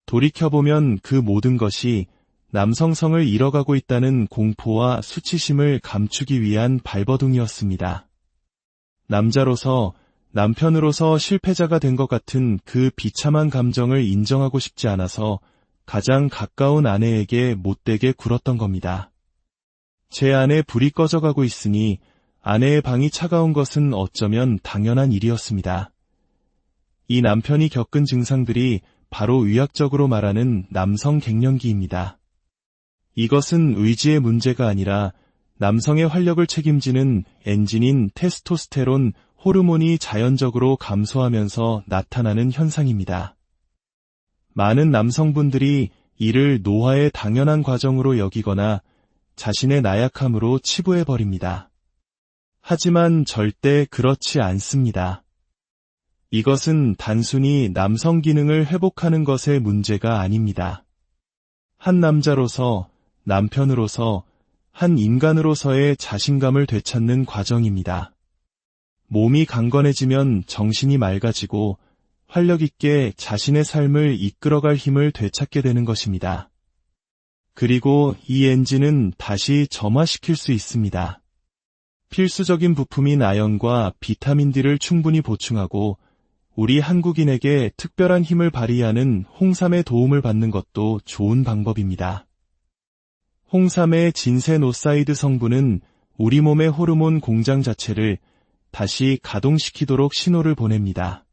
돌이켜보면 그 모든 것이 남성성을 잃어가고 있다는 공포와 수치심을 감추기 위한 발버둥이었습니다. 남자로서, 남편으로서 실패자가 된 것 같은 그 비참한 감정을 인정하고 싶지 않아서 가장 가까운 아내에게 못되게 굴었던 겁니다. 제 안에 불이 꺼져가고 있으니 아내의 방이 차가운 것은 어쩌면 당연한 일이었습니다. 이 남편이 겪은 증상들이 바로 의학적으로 말하는 남성 갱년기입니다. 이것은 의지의 문제가 아니라 남성의 활력을 책임지는 엔진인 테스토스테론 호르몬이 자연적으로 감소하면서 나타나는 현상입니다. 많은 남성분들이 이를 노화의 당연한 과정으로 여기거나 자신의 나약함으로 치부해버립니다. 하지만 절대 그렇지 않습니다. 이것은 단순히 남성 기능을 회복하는 것의 문제가 아닙니다. 한 남자로서, 남편으로서, 한 인간으로서의 자신감을 되찾는 과정입니다. 몸이 강건해지면 정신이 맑아지고 활력 있게 자신의 삶을 이끌어갈 힘을 되찾게 되는 것입니다. 그리고 이 엔진은 다시 점화시킬 수 있습니다. 필수적인 부품인 아연과 비타민 D를 충분히 보충하고 우리 한국인에게 특별한 힘을 발휘하는 홍삼의 도움을 받는 것도 좋은 방법입니다. 홍삼의 진세노사이드 성분은 우리 몸의 호르몬 공장 자체를 다시 가동시키도록 신호를 보냅니다.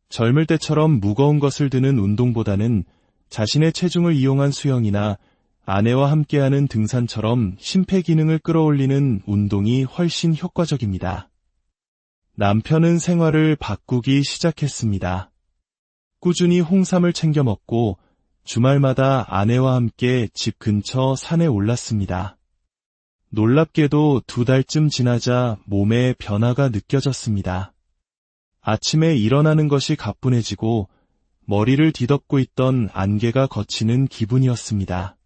젊을 때처럼 무거운 것을 드는 운동보다는 자신의 체중을 이용한 수영이나 아내와 함께하는 등산처럼 심폐기능을 끌어올리는 운동이 훨씬 효과적입니다. 남편은 생활을 바꾸기 시작했습니다. 꾸준히 홍삼을 챙겨 먹고 주말마다 아내와 함께 집 근처 산에 올랐습니다. 놀랍게도 2달쯤 지나자 몸에 변화가 느껴졌습니다. 아침에 일어나는 것이 가뿐해지고 머리를 뒤덮고 있던 안개가 걷히는 기분이었습니다.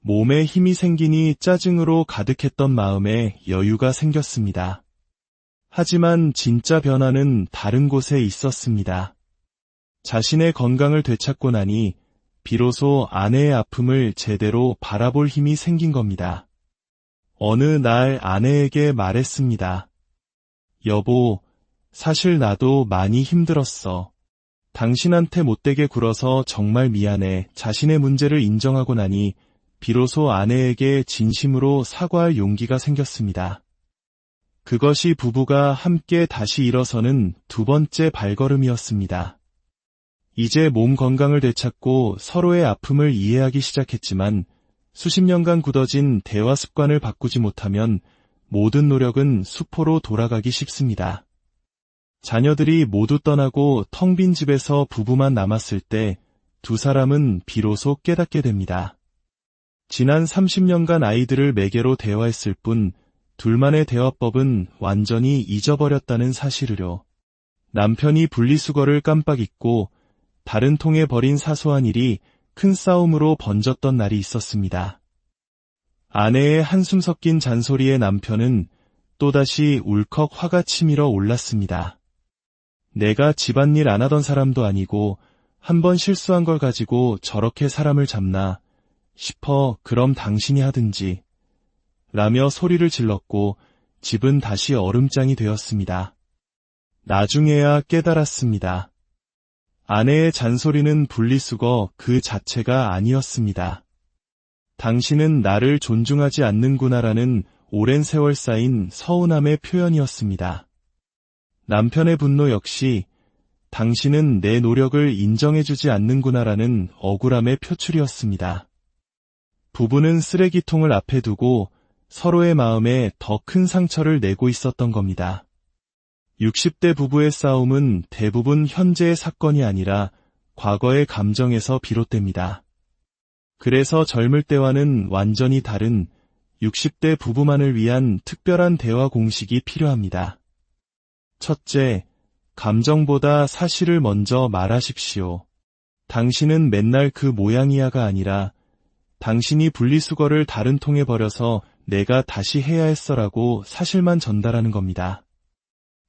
몸에 힘이 생기니 짜증으로 가득했던 마음에 여유가 생겼습니다. 하지만 진짜 변화는 다른 곳에 있었습니다. 자신의 건강을 되찾고 나니 비로소 아내의 아픔을 제대로 바라볼 힘이 생긴 겁니다. 어느 날 아내에게 말했습니다. 여보, 사실 나도 많이 힘들었어. 당신한테 못되게 굴어서 정말 미안해. 자신의 문제를 인정하고 나니 비로소 아내에게 진심으로 사과할 용기가 생겼습니다. 그것이 부부가 함께 다시 일어서는 2번째 발걸음이었습니다. 이제 몸 건강을 되찾고 서로의 아픔을 이해하기 시작했지만 수십 년간 굳어진 대화 습관을 바꾸지 못하면 모든 노력은 수포로 돌아가기 쉽습니다. 자녀들이 모두 떠나고 텅 빈 집에서 부부만 남았을 때 2사람은 비로소 깨닫게 됩니다. 지난 30년간 아이들을 매개로 대화했을 뿐 둘만의 대화법은 완전히 잊어버렸다는 사실을요. 남편이 분리수거를 깜빡 잊고 다른 통에 버린 사소한 일이 큰 싸움으로 번졌던 날이 있었습니다. 아내의 한숨 섞인 잔소리에 남편은 또다시 울컥 화가 치밀어 올랐습니다. 내가 집안일 안 하던 사람도 아니고 한번 실수한 걸 가지고 저렇게 사람을 잡나 싶어. 그럼 당신이 하든지 라며 소리를 질렀고 집은 다시 얼음장이 되었습니다. 나중에야 깨달았습니다. 아내의 잔소리는 분리수거 그 자체가 아니었습니다. 당신은 나를 존중하지 않는구나라는 오랜 세월 쌓인 서운함의 표현이었습니다. 남편의 분노 역시 당신은 내 노력을 인정해주지 않는구나라는 억울함의 표출이었습니다. 부부는 쓰레기통을 앞에 두고 서로의 마음에 더 큰 상처를 내고 있었던 겁니다. 60대 부부의 싸움은 대부분 현재의 사건이 아니라 과거의 감정에서 비롯됩니다. 그래서 젊을 때와는 완전히 다른 60대 부부만을 위한 특별한 대화 공식이 필요합니다. 첫째, 감정보다 사실을 먼저 말하십시오. 당신은 맨날 그 모양이야가 아니라 당신이 분리수거를 다른 통에 버려서 내가 다시 해야 했어라고 사실만 전달하는 겁니다.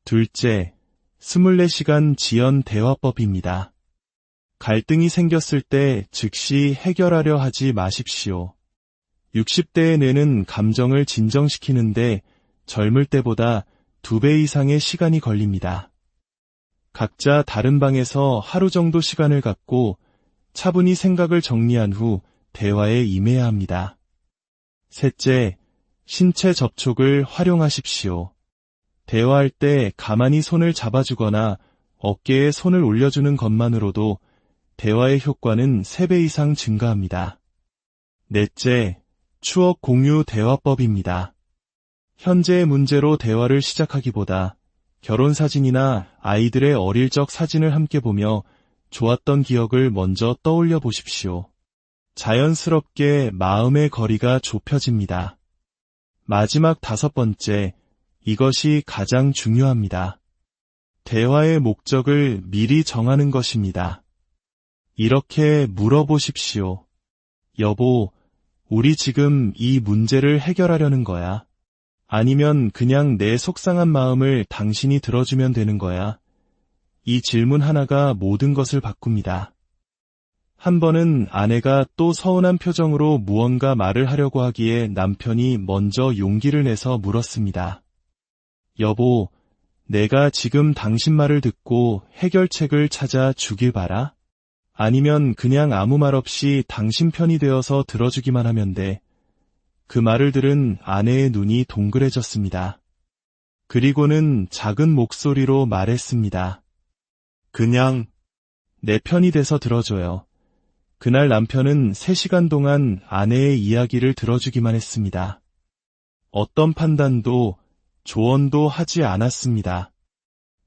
둘째, 24시간 지연 대화법입니다. 갈등이 생겼을 때 즉시 해결하려 하지 마십시오. 60대의 뇌는 감정을 진정시키는데 젊을 때보다 2배 이상의 시간이 걸립니다. 각자 다른 방에서 하루 정도 시간을 갖고 차분히 생각을 정리한 후 대화에 임해야 합니다. 셋째, 신체 접촉을 활용하십시오. 대화할 때 가만히 손을 잡아주거나 어깨에 손을 올려주는 것만으로도 대화의 효과는 3배 이상 증가합니다. 넷째, 추억 공유 대화법입니다. 현재의 문제로 대화를 시작하기보다 결혼사진이나 아이들의 어릴 적 사진을 함께 보며 좋았던 기억을 먼저 떠올려 보십시오. 자연스럽게 마음의 거리가 좁혀집니다. 마지막 5번째, 이것이 가장 중요합니다. 대화의 목적을 미리 정하는 것입니다. 이렇게 물어보십시오. 여보, 우리 지금 이 문제를 해결하려는 거야. 아니면 그냥 내 속상한 마음을 당신이 들어주면 되는 거야? 이 질문 하나가 모든 것을 바꿉니다. 한 번은 아내가 또 서운한 표정으로 무언가 말을 하려고 하기에 남편이 먼저 용기를 내서 물었습니다. 여보, 내가 지금 당신 말을 듣고 해결책을 찾아 주길 바라? 아니면 그냥 아무 말 없이 당신 편이 되어서 들어주기만 하면 돼? 그 말을 들은 아내의 눈이 동그래졌습니다. 그리고는 작은 목소리로 말했습니다. 그냥 내 편이 돼서 들어줘요. 그날 남편은 3시간 동안 아내의 이야기를 들어주기만 했습니다. 어떤 판단도 조언도 하지 않았습니다.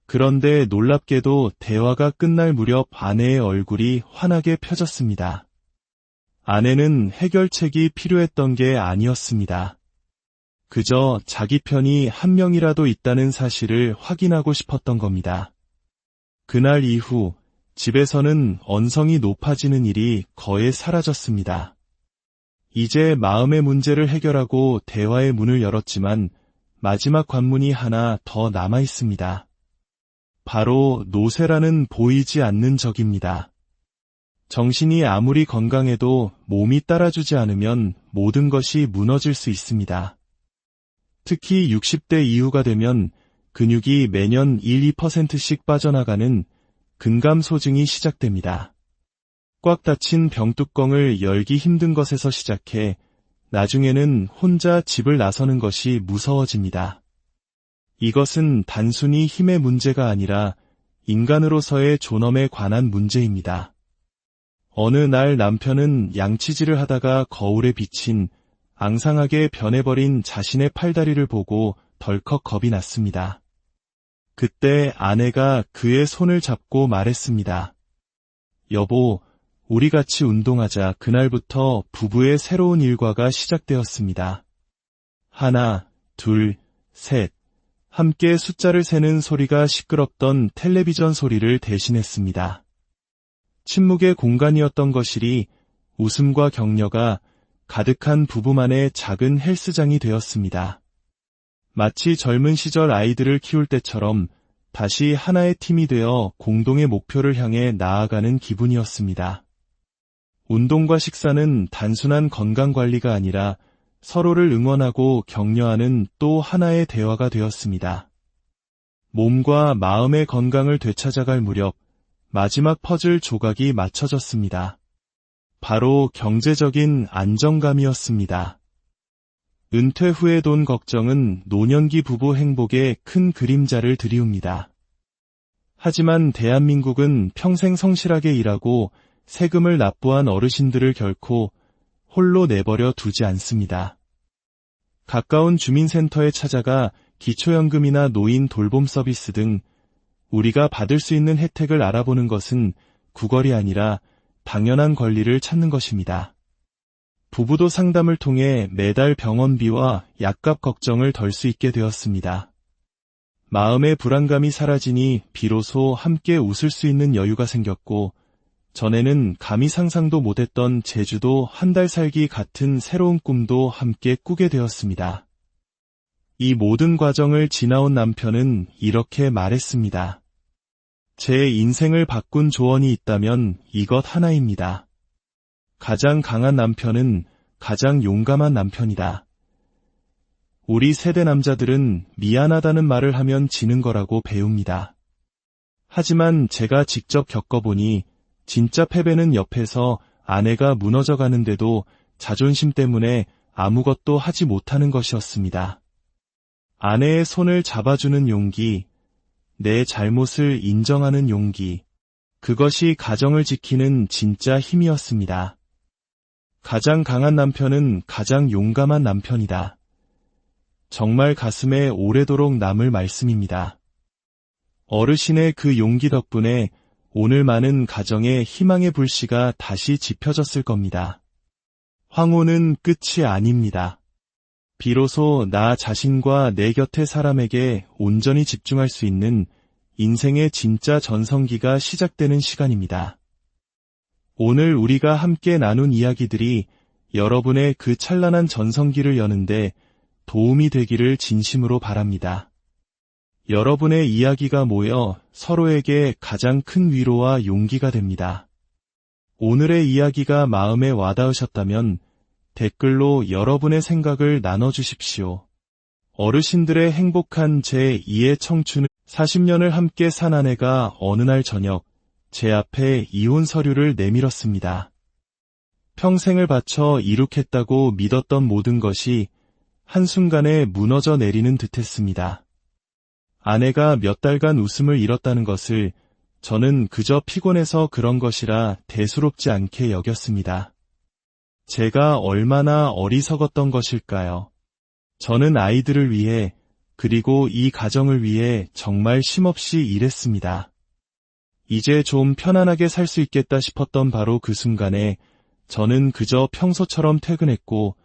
그런데 놀랍게도 대화가 끝날 무렵 아내의 얼굴이 환하게 펴졌습니다. 아내는 해결책이 필요했던 게 아니었습니다. 그저 자기 편이 한 명이라도 있다는 사실을 확인하고 싶었던 겁니다. 그날 이후 집에서는 언성이 높아지는 일이 거의 사라졌습니다. 이제 마음의 문제를 해결하고 대화의 문을 열었지만 마지막 관문이 하나 더 남아 있습니다. 바로 노쇠라는 보이지 않는 적입니다. 정신이 아무리 건강해도 몸이 따라주지 않으면 모든 것이 무너질 수 있습니다. 특히 60대 이후가 되면 근육이 매년 1~2%씩 빠져나가는 근감소증이 시작됩니다. 꽉 닫힌 병뚜껑을 열기 힘든 것에서 시작해 나중에는 혼자 집을 나서는 것이 무서워집니다. 이것은 단순히 힘의 문제가 아니라 인간으로서의 존엄에 관한 문제입니다. 어느 날 남편은 양치질을 하다가 거울에 비친 앙상하게 변해버린 자신의 팔다리를 보고 덜컥 겁이 났습니다. 그때 아내가 그의 손을 잡고 말했습니다. 여보, 우리 같이 운동하자. 그날부터 부부의 새로운 일과가 시작되었습니다. 하나, 둘, 셋. 함께 숫자를 세는 소리가 시끄럽던 텔레비전 소리를 대신했습니다. 침묵의 공간이었던 거실이 웃음과 격려가 가득한 부부만의 작은 헬스장이 되었습니다. 마치 젊은 시절 아이들을 키울 때처럼 다시 하나의 팀이 되어 공동의 목표를 향해 나아가는 기분이었습니다. 운동과 식사는 단순한 건강관리가 아니라 서로를 응원하고 격려하는 또 하나의 대화가 되었습니다. 몸과 마음의 건강을 되찾아갈 무렵 마지막 퍼즐 조각이 맞춰졌습니다. 바로 경제적인 안정감이었습니다. 은퇴 후의 돈 걱정은 노년기 부부 행복에 큰 그림자를 드리웁니다. 하지만 대한민국은 평생 성실하게 일하고 세금을 납부한 어르신들을 결코 홀로 내버려 두지 않습니다. 가까운 주민센터에 찾아가 기초연금이나 노인 돌봄 서비스 등 우리가 받을 수 있는 혜택을 알아보는 것은 구걸이 아니라 당연한 권리를 찾는 것입니다. 부부도 상담을 통해 매달 병원비와 약값 걱정을 덜 수 있게 되었습니다. 마음의 불안감이 사라지니 비로소 함께 웃을 수 있는 여유가 생겼고, 전에는 감히 상상도 못했던 제주도 한 달 살기 같은 새로운 꿈도 함께 꾸게 되었습니다. 이 모든 과정을 지나온 남편은 이렇게 말했습니다. 제 인생을 바꾼 조언이 있다면 이것 하나입니다. 가장 강한 남편은 가장 용감한 남편이다. 우리 세대 남자들은 미안하다는 말을 하면 지는 거라고 배웁니다. 하지만 제가 직접 겪어보니 진짜 패배는 옆에서 아내가 무너져 가는데도 자존심 때문에 아무것도 하지 못하는 것이었습니다. 아내의 손을 잡아주는 용기, 내 잘못을 인정하는 용기, 그것이 가정을 지키는 진짜 힘이었습니다. 가장 강한 남편은 가장 용감한 남편이다. 정말 가슴에 오래도록 남을 말씀입니다. 어르신의 그 용기 덕분에 오늘 많은 가정의 희망의 불씨가 다시 지펴졌을 겁니다. 황혼은 끝이 아닙니다. 비로소 나 자신과 내 곁의 사람에게 온전히 집중할 수 있는 인생의 진짜 전성기가 시작되는 시간입니다. 오늘 우리가 함께 나눈 이야기들이 여러분의 그 찬란한 전성기를 여는데 도움이 되기를 진심으로 바랍니다. 여러분의 이야기가 모여 서로에게 가장 큰 위로와 용기가 됩니다. 오늘의 이야기가 마음에 와닿으셨다면 댓글로 여러분의 생각을 나눠주십시오. 어르신들의 행복한 제2의 청춘은 40년을 함께 산 아내가 어느 날 저녁 제 앞에 이혼 서류를 내밀었습니다. 평생을 바쳐 이룩했다고 믿었던 모든 것이 한순간에 무너져 내리는 듯했습니다. 아내가 몇 달간 웃음을 잃었다는 것을 저는 그저 피곤해서 그런 것이라 대수롭지 않게 여겼습니다. 제가 얼마나 어리석었던 것일까요? 저는 아이들을 위해 그리고 이 가정을 위해 정말 쉼없이 일했습니다. 이제 좀 편안하게 살 수 있겠다 싶었던 바로 그 순간에 저는 그저 평소처럼 퇴근했고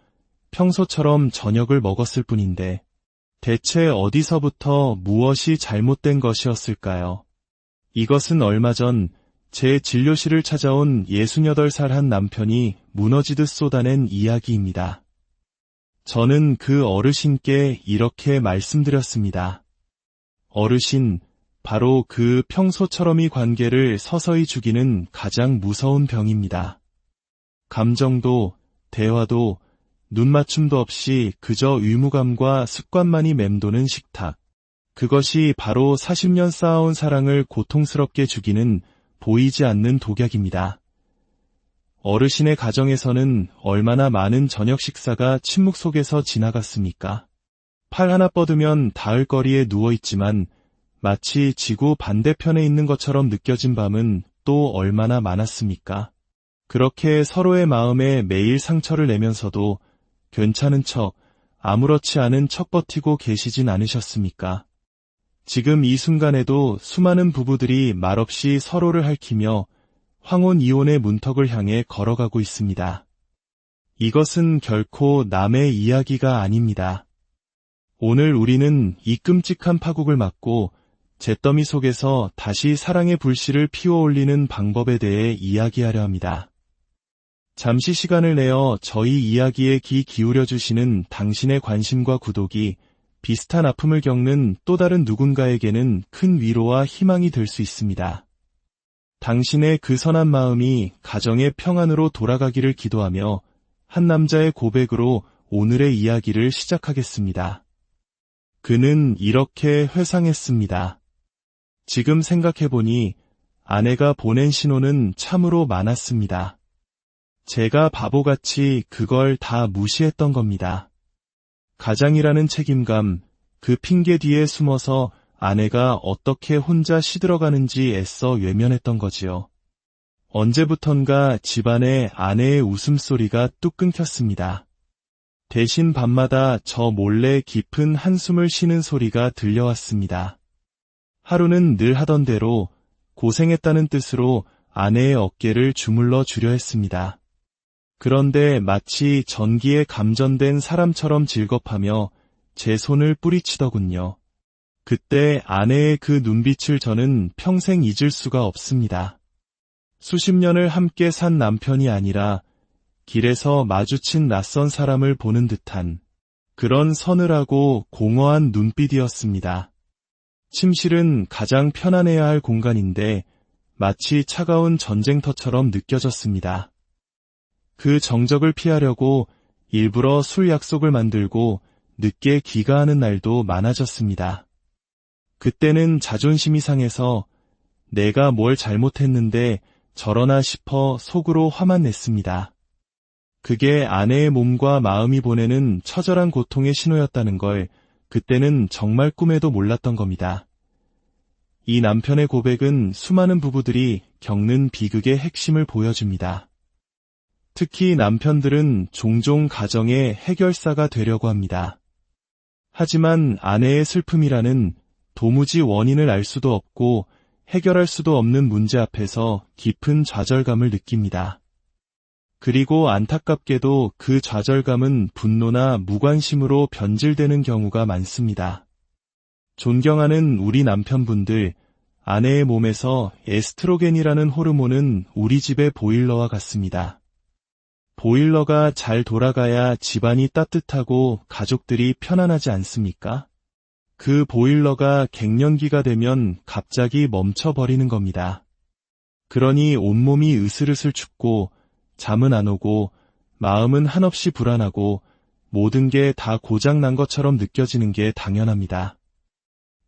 평소처럼 저녁을 먹었을 뿐인데 대체 어디서부터 무엇이 잘못된 것이었을까요? 이것은 얼마 전 제 진료실을 찾아온 68살 한 남편이 무너지듯 쏟아낸 이야기입니다. 저는 그 어르신께 이렇게 말씀드렸습니다. 어르신, 바로 그 평소처럼의 관계를 서서히 죽이는 가장 무서운 병입니다. 감정도, 대화도, 눈맞춤도 없이 그저 의무감과 습관만이 맴도는 식탁. 그것이 바로 40년 쌓아온 사랑을 고통스럽게 죽이는 보이지 않는 독약입니다. 어르신의 가정에서는 얼마나 많은 저녁 식사가 침묵 속에서 지나갔습니까? 팔 하나 뻗으면 닿을 거리에 누워있지만 마치 지구 반대편에 있는 것처럼 느껴진 밤은 또 얼마나 많았습니까? 그렇게 서로의 마음에 매일 상처를 내면서도 괜찮은 척, 아무렇지 않은 척 버티고 계시진 않으셨습니까? 지금 이 순간에도 수많은 부부들이 말없이 서로를 핥히며 황혼 이혼의 문턱을 향해 걸어가고 있습니다. 이것은 결코 남의 이야기가 아닙니다. 오늘 우리는 이 끔찍한 파국을 막고 잿더미 속에서 다시 사랑의 불씨를 피워올리는 방법에 대해 이야기하려 합니다. 잠시 시간을 내어 저희 이야기에 귀 기울여주시는 당신의 관심과 구독이 비슷한 아픔을 겪는 또 다른 누군가에게는 큰 위로와 희망이 될 수 있습니다. 당신의 그 선한 마음이 가정의 평안으로 돌아가기를 기도하며 한 남자의 고백으로 오늘의 이야기를 시작하겠습니다. 그는 이렇게 회상했습니다. 지금 생각해보니 아내가 보낸 신호는 참으로 많았습니다. 제가 바보같이 그걸 다 무시했던 겁니다. 가장이라는 책임감, 그 핑계 뒤에 숨어서 아내가 어떻게 혼자 시들어가는지 애써 외면했던 거지요. 언제부턴가 집안에 아내의 웃음소리가 뚝 끊겼습니다. 대신 밤마다 저 몰래 깊은 한숨을 쉬는 소리가 들려왔습니다. 하루는 늘 하던 대로 고생했다는 뜻으로 아내의 어깨를 주물러 주려 했습니다. 그런데 마치 전기에 감전된 사람처럼 질겁하며 제 손을 뿌리치더군요. 그때 아내의 그 눈빛을 저는 평생 잊을 수가 없습니다. 수십 년을 함께 산 남편이 아니라 길에서 마주친 낯선 사람을 보는 듯한 그런 서늘하고 공허한 눈빛이었습니다. 침실은 가장 편안해야 할 공간인데 마치 차가운 전쟁터처럼 느껴졌습니다. 그 정적을 피하려고 일부러 술 약속을 만들고 늦게 귀가하는 날도 많아졌습니다. 그때는 자존심이 상해서 내가 뭘 잘못했는데 저러나 싶어 속으로 화만 냈습니다. 그게 아내의 몸과 마음이 보내는 처절한 고통의 신호였다는 걸 그때는 정말 꿈에도 몰랐던 겁니다. 이 남편의 고백은 수많은 부부들이 겪는 비극의 핵심을 보여줍니다. 특히 남편들은 종종 가정의 해결사가 되려고 합니다. 하지만 아내의 슬픔이라는 도무지 원인을 알 수도 없고 해결할 수도 없는 문제 앞에서 깊은 좌절감을 느낍니다. 그리고 안타깝게도 그 좌절감은 분노나 무관심으로 변질되는 경우가 많습니다. 존경하는 우리 남편분들, 아내의 몸에서 에스트로겐이라는 호르몬은 우리 집의 보일러와 같습니다. 보일러가 잘 돌아가야 집안이 따뜻하고 가족들이 편안하지 않습니까? 그 보일러가 갱년기가 되면 갑자기 멈춰버리는 겁니다. 그러니 온몸이 으슬으슬 춥고 잠은 안 오고 마음은 한없이 불안하고 모든 게 다 고장난 것처럼 느껴지는 게 당연합니다.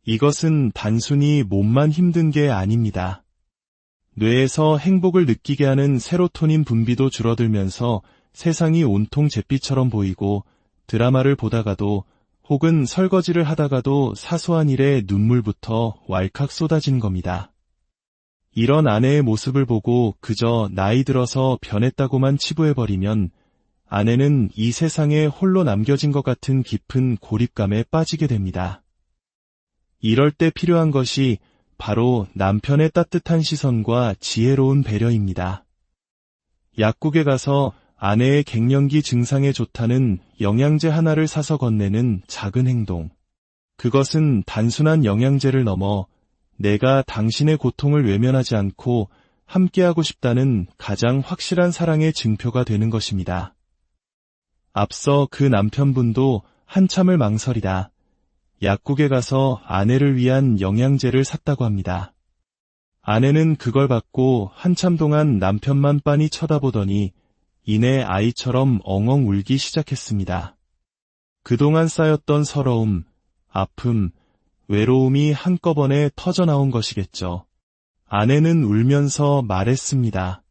이것은 단순히 몸만 힘든 게 아닙니다. 뇌에서 행복을 느끼게 하는 세로토닌 분비도 줄어들면서 세상이 온통 잿빛처럼 보이고 드라마를 보다가도 혹은 설거지를 하다가도 사소한 일에 눈물부터 왈칵 쏟아지는 겁니다. 이런 아내의 모습을 보고 그저 나이 들어서 변했다고만 치부해버리면 아내는 이 세상에 홀로 남겨진 것 같은 깊은 고립감에 빠지게 됩니다. 이럴 때 필요한 것이 바로 남편의 따뜻한 시선과 지혜로운 배려입니다. 약국에 가서 아내의 갱년기 증상에 좋다는 영양제 하나를 사서 건네는 작은 행동. 그것은 단순한 영양제를 넘어 내가 당신의 고통을 외면하지 않고 함께하고 싶다는 가장 확실한 사랑의 증표가 되는 것입니다. 앞서 그 남편분도 한참을 망설이다 약국에 가서 아내를 위한 영양제를 샀다고 합니다. 아내는 그걸 받고 한참 동안 남편만 빤히 쳐다보더니 이내 아이처럼 엉엉 울기 시작했습니다. 그동안 쌓였던 서러움, 아픔, 외로움이 한꺼번에 터져나온 것이겠죠. 아내는 울면서 말했습니다.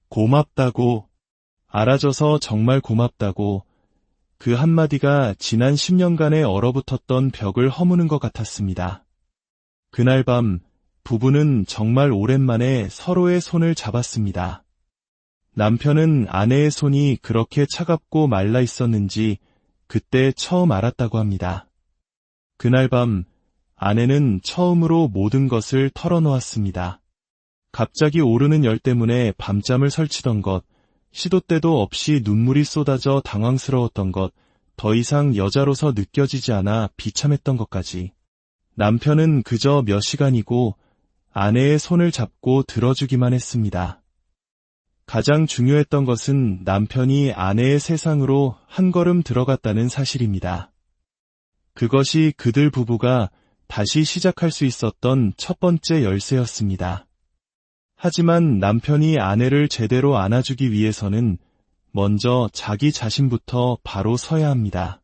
고맙다고, 알아줘서 정말 고맙다고. 그 한마디가 지난 10년간의 얼어붙었던 벽을 허무는 것 같았습니다. 그날 밤 부부는 정말 오랜만에 서로의 손을 잡았습니다. 남편은 아내의 손이 그렇게 차갑고 말라 있었는지 그때 처음 알았다고 합니다. 그날 밤 아내는 처음으로 모든 것을 털어놓았습니다. 갑자기 오르는 열 때문에 밤잠을 설치던 것, 시도 때도 없이 눈물이 쏟아져 당황스러웠던 것, 더 이상 여자로서 느껴지지 않아 비참했던 것까지. 남편은 그저 몇 시간이고 아내의 손을 잡고 들어주기만 했습니다. 가장 중요했던 것은 남편이 아내의 세상으로 한 걸음 들어갔다는 사실입니다. 그것이 그들 부부가 다시 시작할 수 있었던 첫 번째 열쇠였습니다. 하지만 남편이 아내를 제대로 안아주기 위해서는 먼저 자기 자신부터 바로 서야 합니다.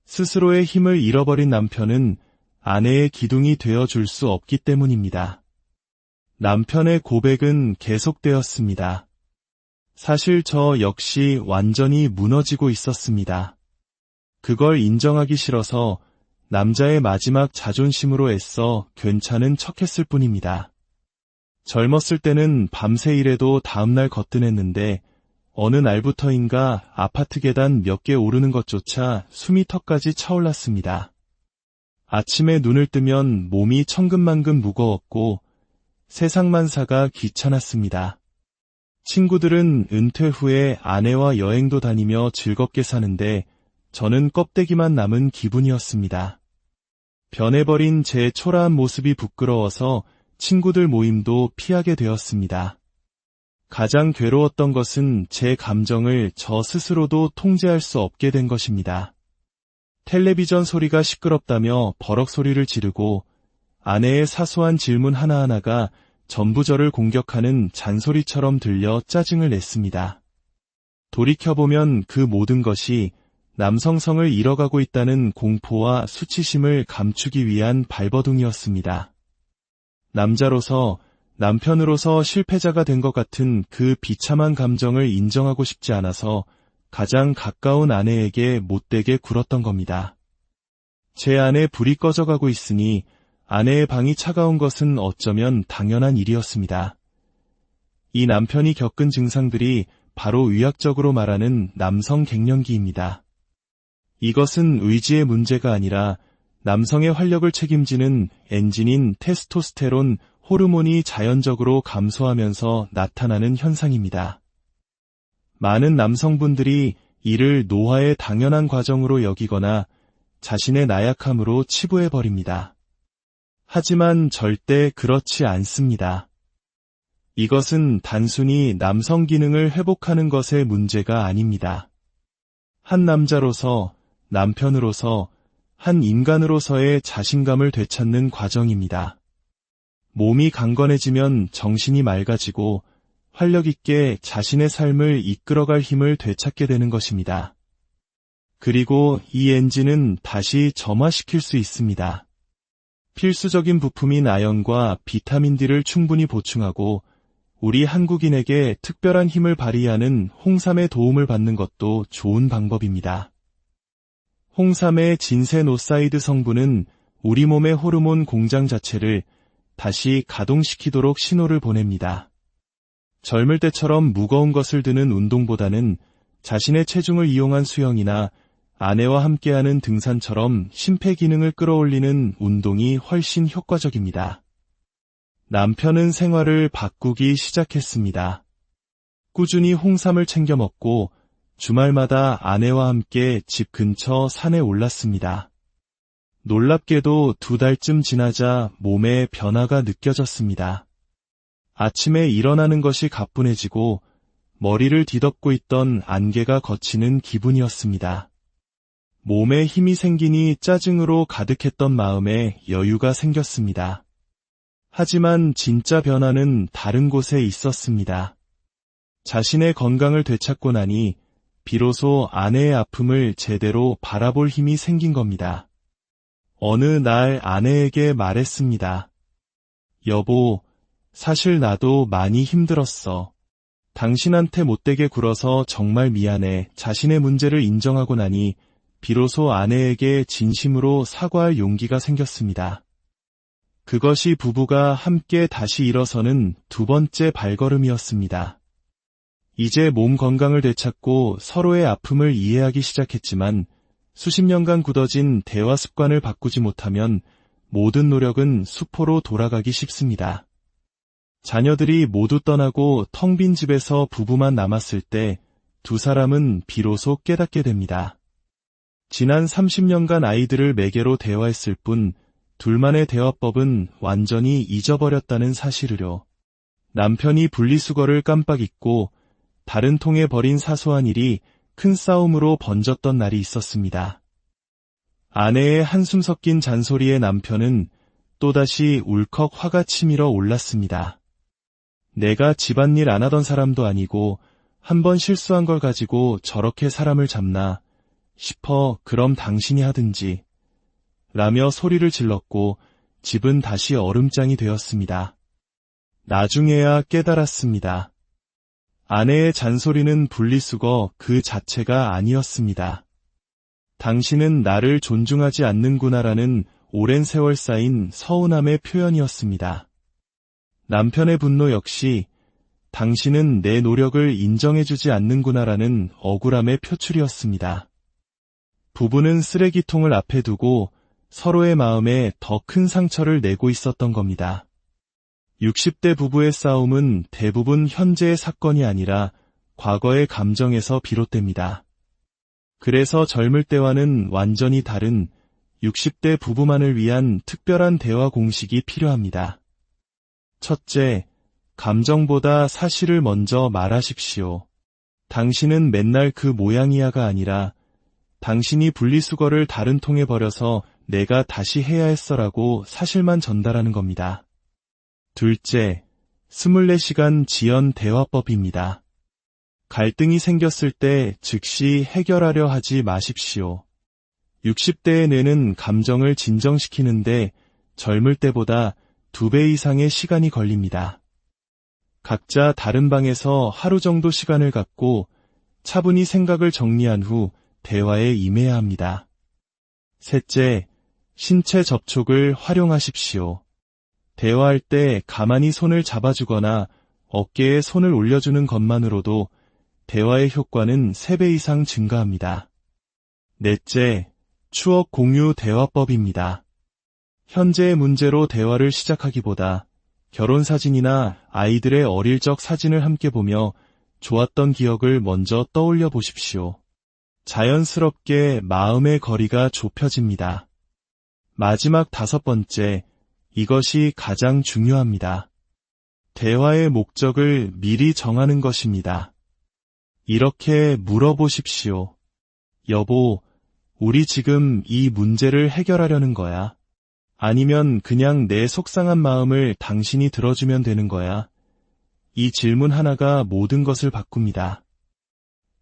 스스로의 힘을 잃어버린 남편은 아내의 기둥이 되어줄 수 없기 때문입니다. 남편의 고백은 계속되었습니다. 사실 저 역시 완전히 무너지고 있었습니다. 그걸 인정하기 싫어서 남자의 마지막 자존심으로 애써 괜찮은 척했을 뿐입니다. 젊었을 때는 밤새 일해도 다음날 거뜬했는데 어느 날부터인가 아파트 계단 몇 개 오르는 것조차 숨이 턱까지 차올랐습니다. 아침에 눈을 뜨면 몸이 천근만근 무거웠고 세상만사가 귀찮았습니다. 친구들은 은퇴 후에 아내와 여행도 다니며 즐겁게 사는데 저는 껍데기만 남은 기분이었습니다. 변해버린 제 초라한 모습이 부끄러워서 친구들 모임도 피하게 되었습니다. 가장 괴로웠던 것은 제 감정을 저 스스로도 통제할 수 없게 된 것입니다. 텔레비전 소리가 시끄럽다며 버럭 소리를 지르고 아내의 사소한 질문 하나하나가 전부 저를 공격하는 잔소리처럼 들려 짜증을 냈습니다. 돌이켜보면 그 모든 것이 남성성을 잃어가고 있다는 공포와 수치심을 감추기 위한 발버둥이었습니다. 남자로서, 남편으로서 실패자가 된 것 같은 그 비참한 감정을 인정하고 싶지 않아서 가장 가까운 아내에게 못되게 굴었던 겁니다. 제 안에 불이 꺼져가고 있으니 아내의 방이 차가운 것은 어쩌면 당연한 일이었습니다. 이 남편이 겪은 증상들이 바로 의학적으로 말하는 남성 갱년기입니다. 이것은 의지의 문제가 아니라 남성의 활력을 책임지는 엔진인 테스토스테론 호르몬이 자연적으로 감소하면서 나타나는 현상입니다. 많은 남성분들이 이를 노화의 당연한 과정으로 여기거나 자신의 나약함으로 치부해버립니다. 하지만 절대 그렇지 않습니다. 이것은 단순히 남성 기능을 회복하는 것의 문제가 아닙니다. 한 남자로서, 남편으로서, 한 인간으로서의 자신감을 되찾는 과정입니다. 몸이 강건해지면 정신이 맑아지고 활력 있게 자신의 삶을 이끌어갈 힘을 되찾게 되는 것입니다. 그리고 이 엔진은 다시 점화시킬 수 있습니다. 필수적인 부품인 아연과 비타민 D를 충분히 보충하고 우리 한국인에게 특별한 힘을 발휘하는 홍삼의 도움을 받는 것도 좋은 방법입니다. 홍삼의 진세노사이드 성분은 우리 몸의 호르몬 공장 자체를 다시 가동시키도록 신호를 보냅니다. 젊을 때처럼 무거운 것을 드는 운동보다는 자신의 체중을 이용한 수영이나 아내와 함께하는 등산처럼 심폐기능을 끌어올리는 운동이 훨씬 효과적입니다. 남편은 생활을 바꾸기 시작했습니다. 꾸준히 홍삼을 챙겨 먹고 주말마다 아내와 함께 집 근처 산에 올랐습니다. 놀랍게도 2달쯤 지나자 몸에 변화가 느껴졌습니다. 아침에 일어나는 것이 가뿐해지고 머리를 뒤덮고 있던 안개가 걷히는 기분이었습니다. 몸에 힘이 생기니 짜증으로 가득했던 마음에 여유가 생겼습니다. 하지만 진짜 변화는 다른 곳에 있었습니다. 자신의 건강을 되찾고 나니 비로소 아내의 아픔을 제대로 바라볼 힘이 생긴 겁니다. 어느 날 아내에게 말했습니다. 여보, 사실 나도 많이 힘들었어. 당신한테 못되게 굴어서 정말 미안해. 자신의 문제를 인정하고 나니 비로소 아내에게 진심으로 사과할 용기가 생겼습니다. 그것이 부부가 함께 다시 일어서는 2번째 발걸음이었습니다. 이제 몸 건강을 되찾고 서로의 아픔을 이해하기 시작했지만 수십 년간 굳어진 대화 습관을 바꾸지 못하면 모든 노력은 수포로 돌아가기 쉽습니다. 자녀들이 모두 떠나고 텅 빈 집에서 부부만 남았을 때 2사람은 비로소 깨닫게 됩니다. 지난 30년간 아이들을 매개로 대화했을 뿐 둘만의 대화법은 완전히 잊어버렸다는 사실을요. 남편이 분리수거를 깜빡 잊고 다른 통에 버린 사소한 일이 큰 싸움으로 번졌던 날이 있었습니다. 아내의 한숨 섞인 잔소리에 남편은 또다시 울컥 화가 치밀어 올랐습니다. 내가 집안일 안 하던 사람도 아니고 한번 실수한 걸 가지고 저렇게 사람을 잡나 싶어. 그럼 당신이 하든지 라며 소리를 질렀고 집은 다시 얼음장이 되었습니다. 나중에야 깨달았습니다. 아내의 잔소리는 분리수거 그 자체가 아니었습니다. 당신은 나를 존중하지 않는구나라는 오랜 세월 쌓인 서운함의 표현이었습니다. 남편의 분노 역시 당신은 내 노력을 인정해주지 않는구나라는 억울함의 표출이었습니다. 부부는 쓰레기통을 앞에 두고 서로의 마음에 더 큰 상처를 내고 있었던 겁니다. 60대 부부의 싸움은 대부분 현재의 사건이 아니라 과거의 감정에서 비롯됩니다. 그래서 젊을 때와는 완전히 다른 60대 부부만을 위한 특별한 대화 공식이 필요합니다. 첫째, 감정보다 사실을 먼저 말하십시오. 당신은 맨날 그 모양이야가 아니라 당신이 분리수거를 다른 통에 버려서 내가 다시 해야 했어라고 사실만 전달하는 겁니다. 둘째, 24시간 지연 대화법입니다. 갈등이 생겼을 때 즉시 해결하려 하지 마십시오. 60대의 뇌는 감정을 진정시키는데 젊을 때보다 2배 이상의 시간이 걸립니다. 각자 다른 방에서 하루 정도 시간을 갖고 차분히 생각을 정리한 후 대화에 임해야 합니다. 셋째, 신체 접촉을 활용하십시오. 대화할 때 가만히 손을 잡아주거나 어깨에 손을 올려주는 것만으로도 대화의 효과는 3배 이상 증가합니다. 넷째, 추억 공유 대화법입니다. 현재의 문제로 대화를 시작하기보다 결혼사진이나 아이들의 어릴 적 사진을 함께 보며 좋았던 기억을 먼저 떠올려 보십시오. 자연스럽게 마음의 거리가 좁혀집니다. 마지막 5번째, 이것이 가장 중요합니다. 대화의 목적을 미리 정하는 것입니다. 이렇게 물어보십시오. 여보, 우리 지금 이 문제를 해결하려는 거야? 아니면 그냥 내 속상한 마음을 당신이 들어주면 되는 거야? 이 질문 하나가 모든 것을 바꿉니다.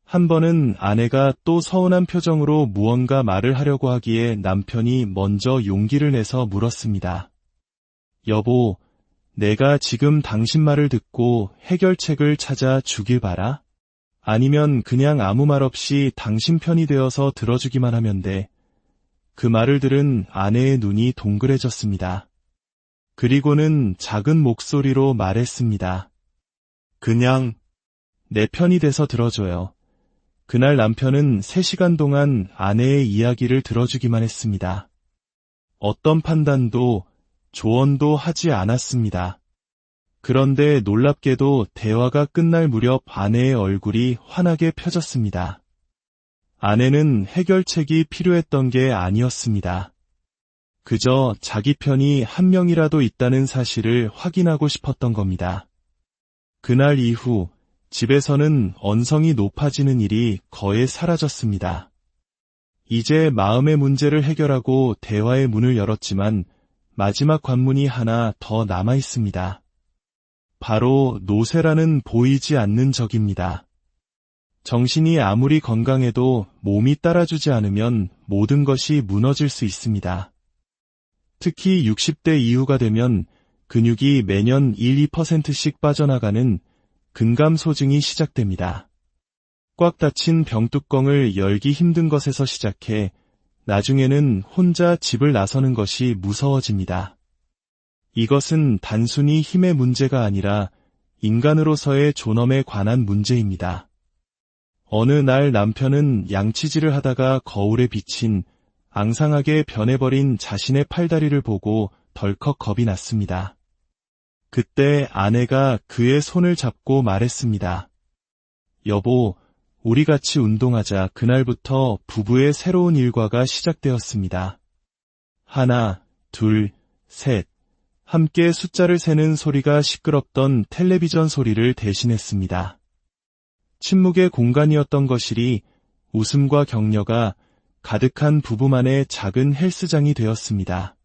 한 번은 아내가 또 서운한 표정으로 무언가 말을 하려고 하기에 남편이 먼저 용기를 내서 물었습니다. 여보, 내가 지금 당신 말을 듣고 해결책을 찾아 주길 바라? 아니면 그냥 아무 말 없이 당신 편이 되어서 들어주기만 하면 돼? 그 말을 들은 아내의 눈이 동그래졌습니다. 그리고는 작은 목소리로 말했습니다. 그냥 내 편이 돼서 들어줘요. 그날 남편은 3시간 동안 아내의 이야기를 들어주기만 했습니다. 어떤 판단도 조언도 하지 않았습니다. 그런데 놀랍게도 대화가 끝날 무렵 아내의 얼굴이 환하게 펴졌습니다. 아내는 해결책이 필요했던 게 아니었습니다. 그저 자기 편이 한 명이라도 있다는 사실을 확인하고 싶었던 겁니다. 그날 이후 집에서는 언성이 높아지는 일이 거의 사라졌습니다. 이제 마음의 문제를 해결하고 대화의 문을 열었지만 마지막 관문이 하나 더 남아 있습니다. 바로 노쇠라는 보이지 않는 적입니다. 정신이 아무리 건강해도 몸이 따라주지 않으면 모든 것이 무너질 수 있습니다. 특히 60대 이후가 되면 근육이 매년 1~2%씩 빠져나가는 근감소증이 시작됩니다. 꽉 닫힌 병뚜껑을 열기 힘든 것에서 시작해 나중에는 혼자 집을 나서는 것이 무서워집니다. 이것은 단순히 힘의 문제가 아니라 인간으로서의 존엄에 관한 문제입니다. 어느 날 남편은 양치질을 하다가 거울에 비친 앙상하게 변해버린 자신의 팔다리를 보고 덜컥 겁이 났습니다. 그때 아내가 그의 손을 잡고 말했습니다. 여보, 우리 같이 운동하자. 그날부터 부부의 새로운 일과가 시작되었습니다. 하나, 둘, 셋. 함께 숫자를 세는 소리가 시끄럽던 텔레비전 소리를 대신했습니다. 침묵의 공간이었던 거실이 웃음과 격려가 가득한 부부만의 작은 헬스장이 되었습니다.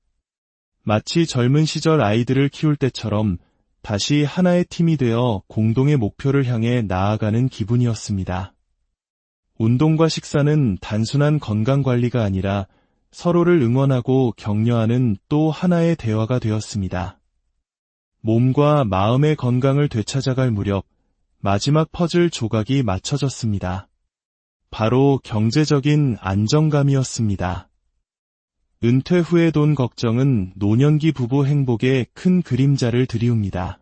마치 젊은 시절 아이들을 키울 때처럼 다시 하나의 팀이 되어 공동의 목표를 향해 나아가는 기분이었습니다. 운동과 식사는 단순한 건강관리가 아니라 서로를 응원하고 격려하는 또 하나의 대화가 되었습니다. 몸과 마음의 건강을 되찾아갈 무렵 마지막 퍼즐 조각이 맞춰졌습니다. 바로 경제적인 안정감이었습니다. 은퇴 후의 돈 걱정은 노년기 부부 행복에 큰 그림자를 드리웁니다.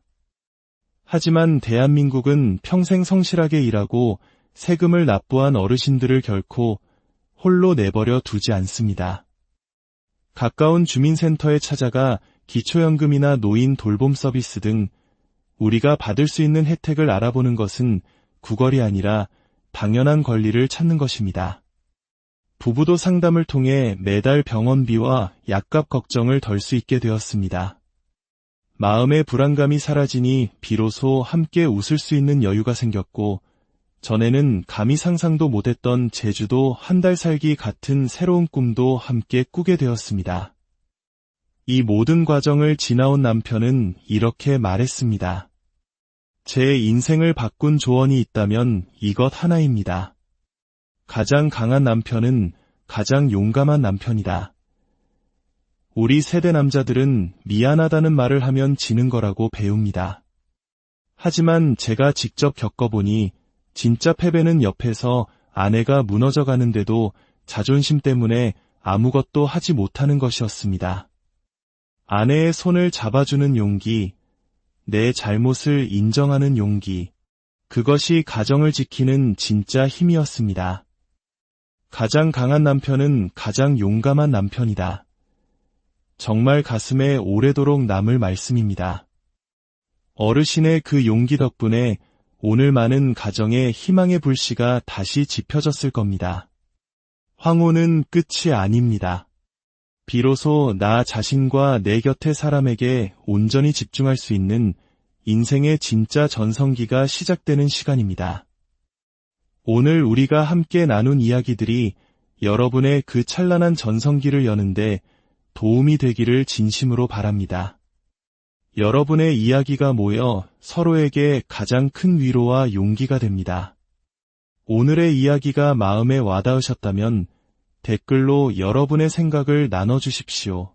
하지만 대한민국은 평생 성실하게 일하고 세금을 납부한 어르신들을 결코 홀로 내버려 두지 않습니다. 가까운 주민센터에 찾아가 기초연금이나 노인 돌봄 서비스 등 우리가 받을 수 있는 혜택을 알아보는 것은 구걸이 아니라 당연한 권리를 찾는 것입니다. 부부도 상담을 통해 매달 병원비와 약값 걱정을 덜 수 있게 되었습니다. 마음의 불안감이 사라지니 비로소 함께 웃을 수 있는 여유가 생겼고, 전에는 감히 상상도 못했던 제주도 한 달 살기 같은 새로운 꿈도 함께 꾸게 되었습니다. 이 모든 과정을 지나온 남편은 이렇게 말했습니다. 제 인생을 바꾼 조언이 있다면 이것 하나입니다. 가장 강한 남편은 가장 용감한 남편이다. 우리 세대 남자들은 미안하다는 말을 하면 지는 거라고 배웁니다. 하지만 제가 직접 겪어보니 진짜 패배는 옆에서 아내가 무너져 가는데도 자존심 때문에 아무것도 하지 못하는 것이었습니다. 아내의 손을 잡아주는 용기, 내 잘못을 인정하는 용기, 그것이 가정을 지키는 진짜 힘이었습니다. 가장 강한 남편은 가장 용감한 남편이다. 정말 가슴에 오래도록 남을 말씀입니다. 어르신의 그 용기 덕분에 오늘 많은 가정의 희망의 불씨가 다시 지펴졌을 겁니다. 황혼은 끝이 아닙니다. 비로소 나 자신과 내 곁의 사람에게 온전히 집중할 수 있는 인생의 진짜 전성기가 시작되는 시간입니다. 오늘 우리가 함께 나눈 이야기들이 여러분의 그 찬란한 전성기를 여는데 도움이 되기를 진심으로 바랍니다. 여러분의 이야기가 모여 서로에게 가장 큰 위로와 용기가 됩니다. 오늘의 이야기가 마음에 와닿으셨다면 댓글로 여러분의 생각을 나눠주십시오.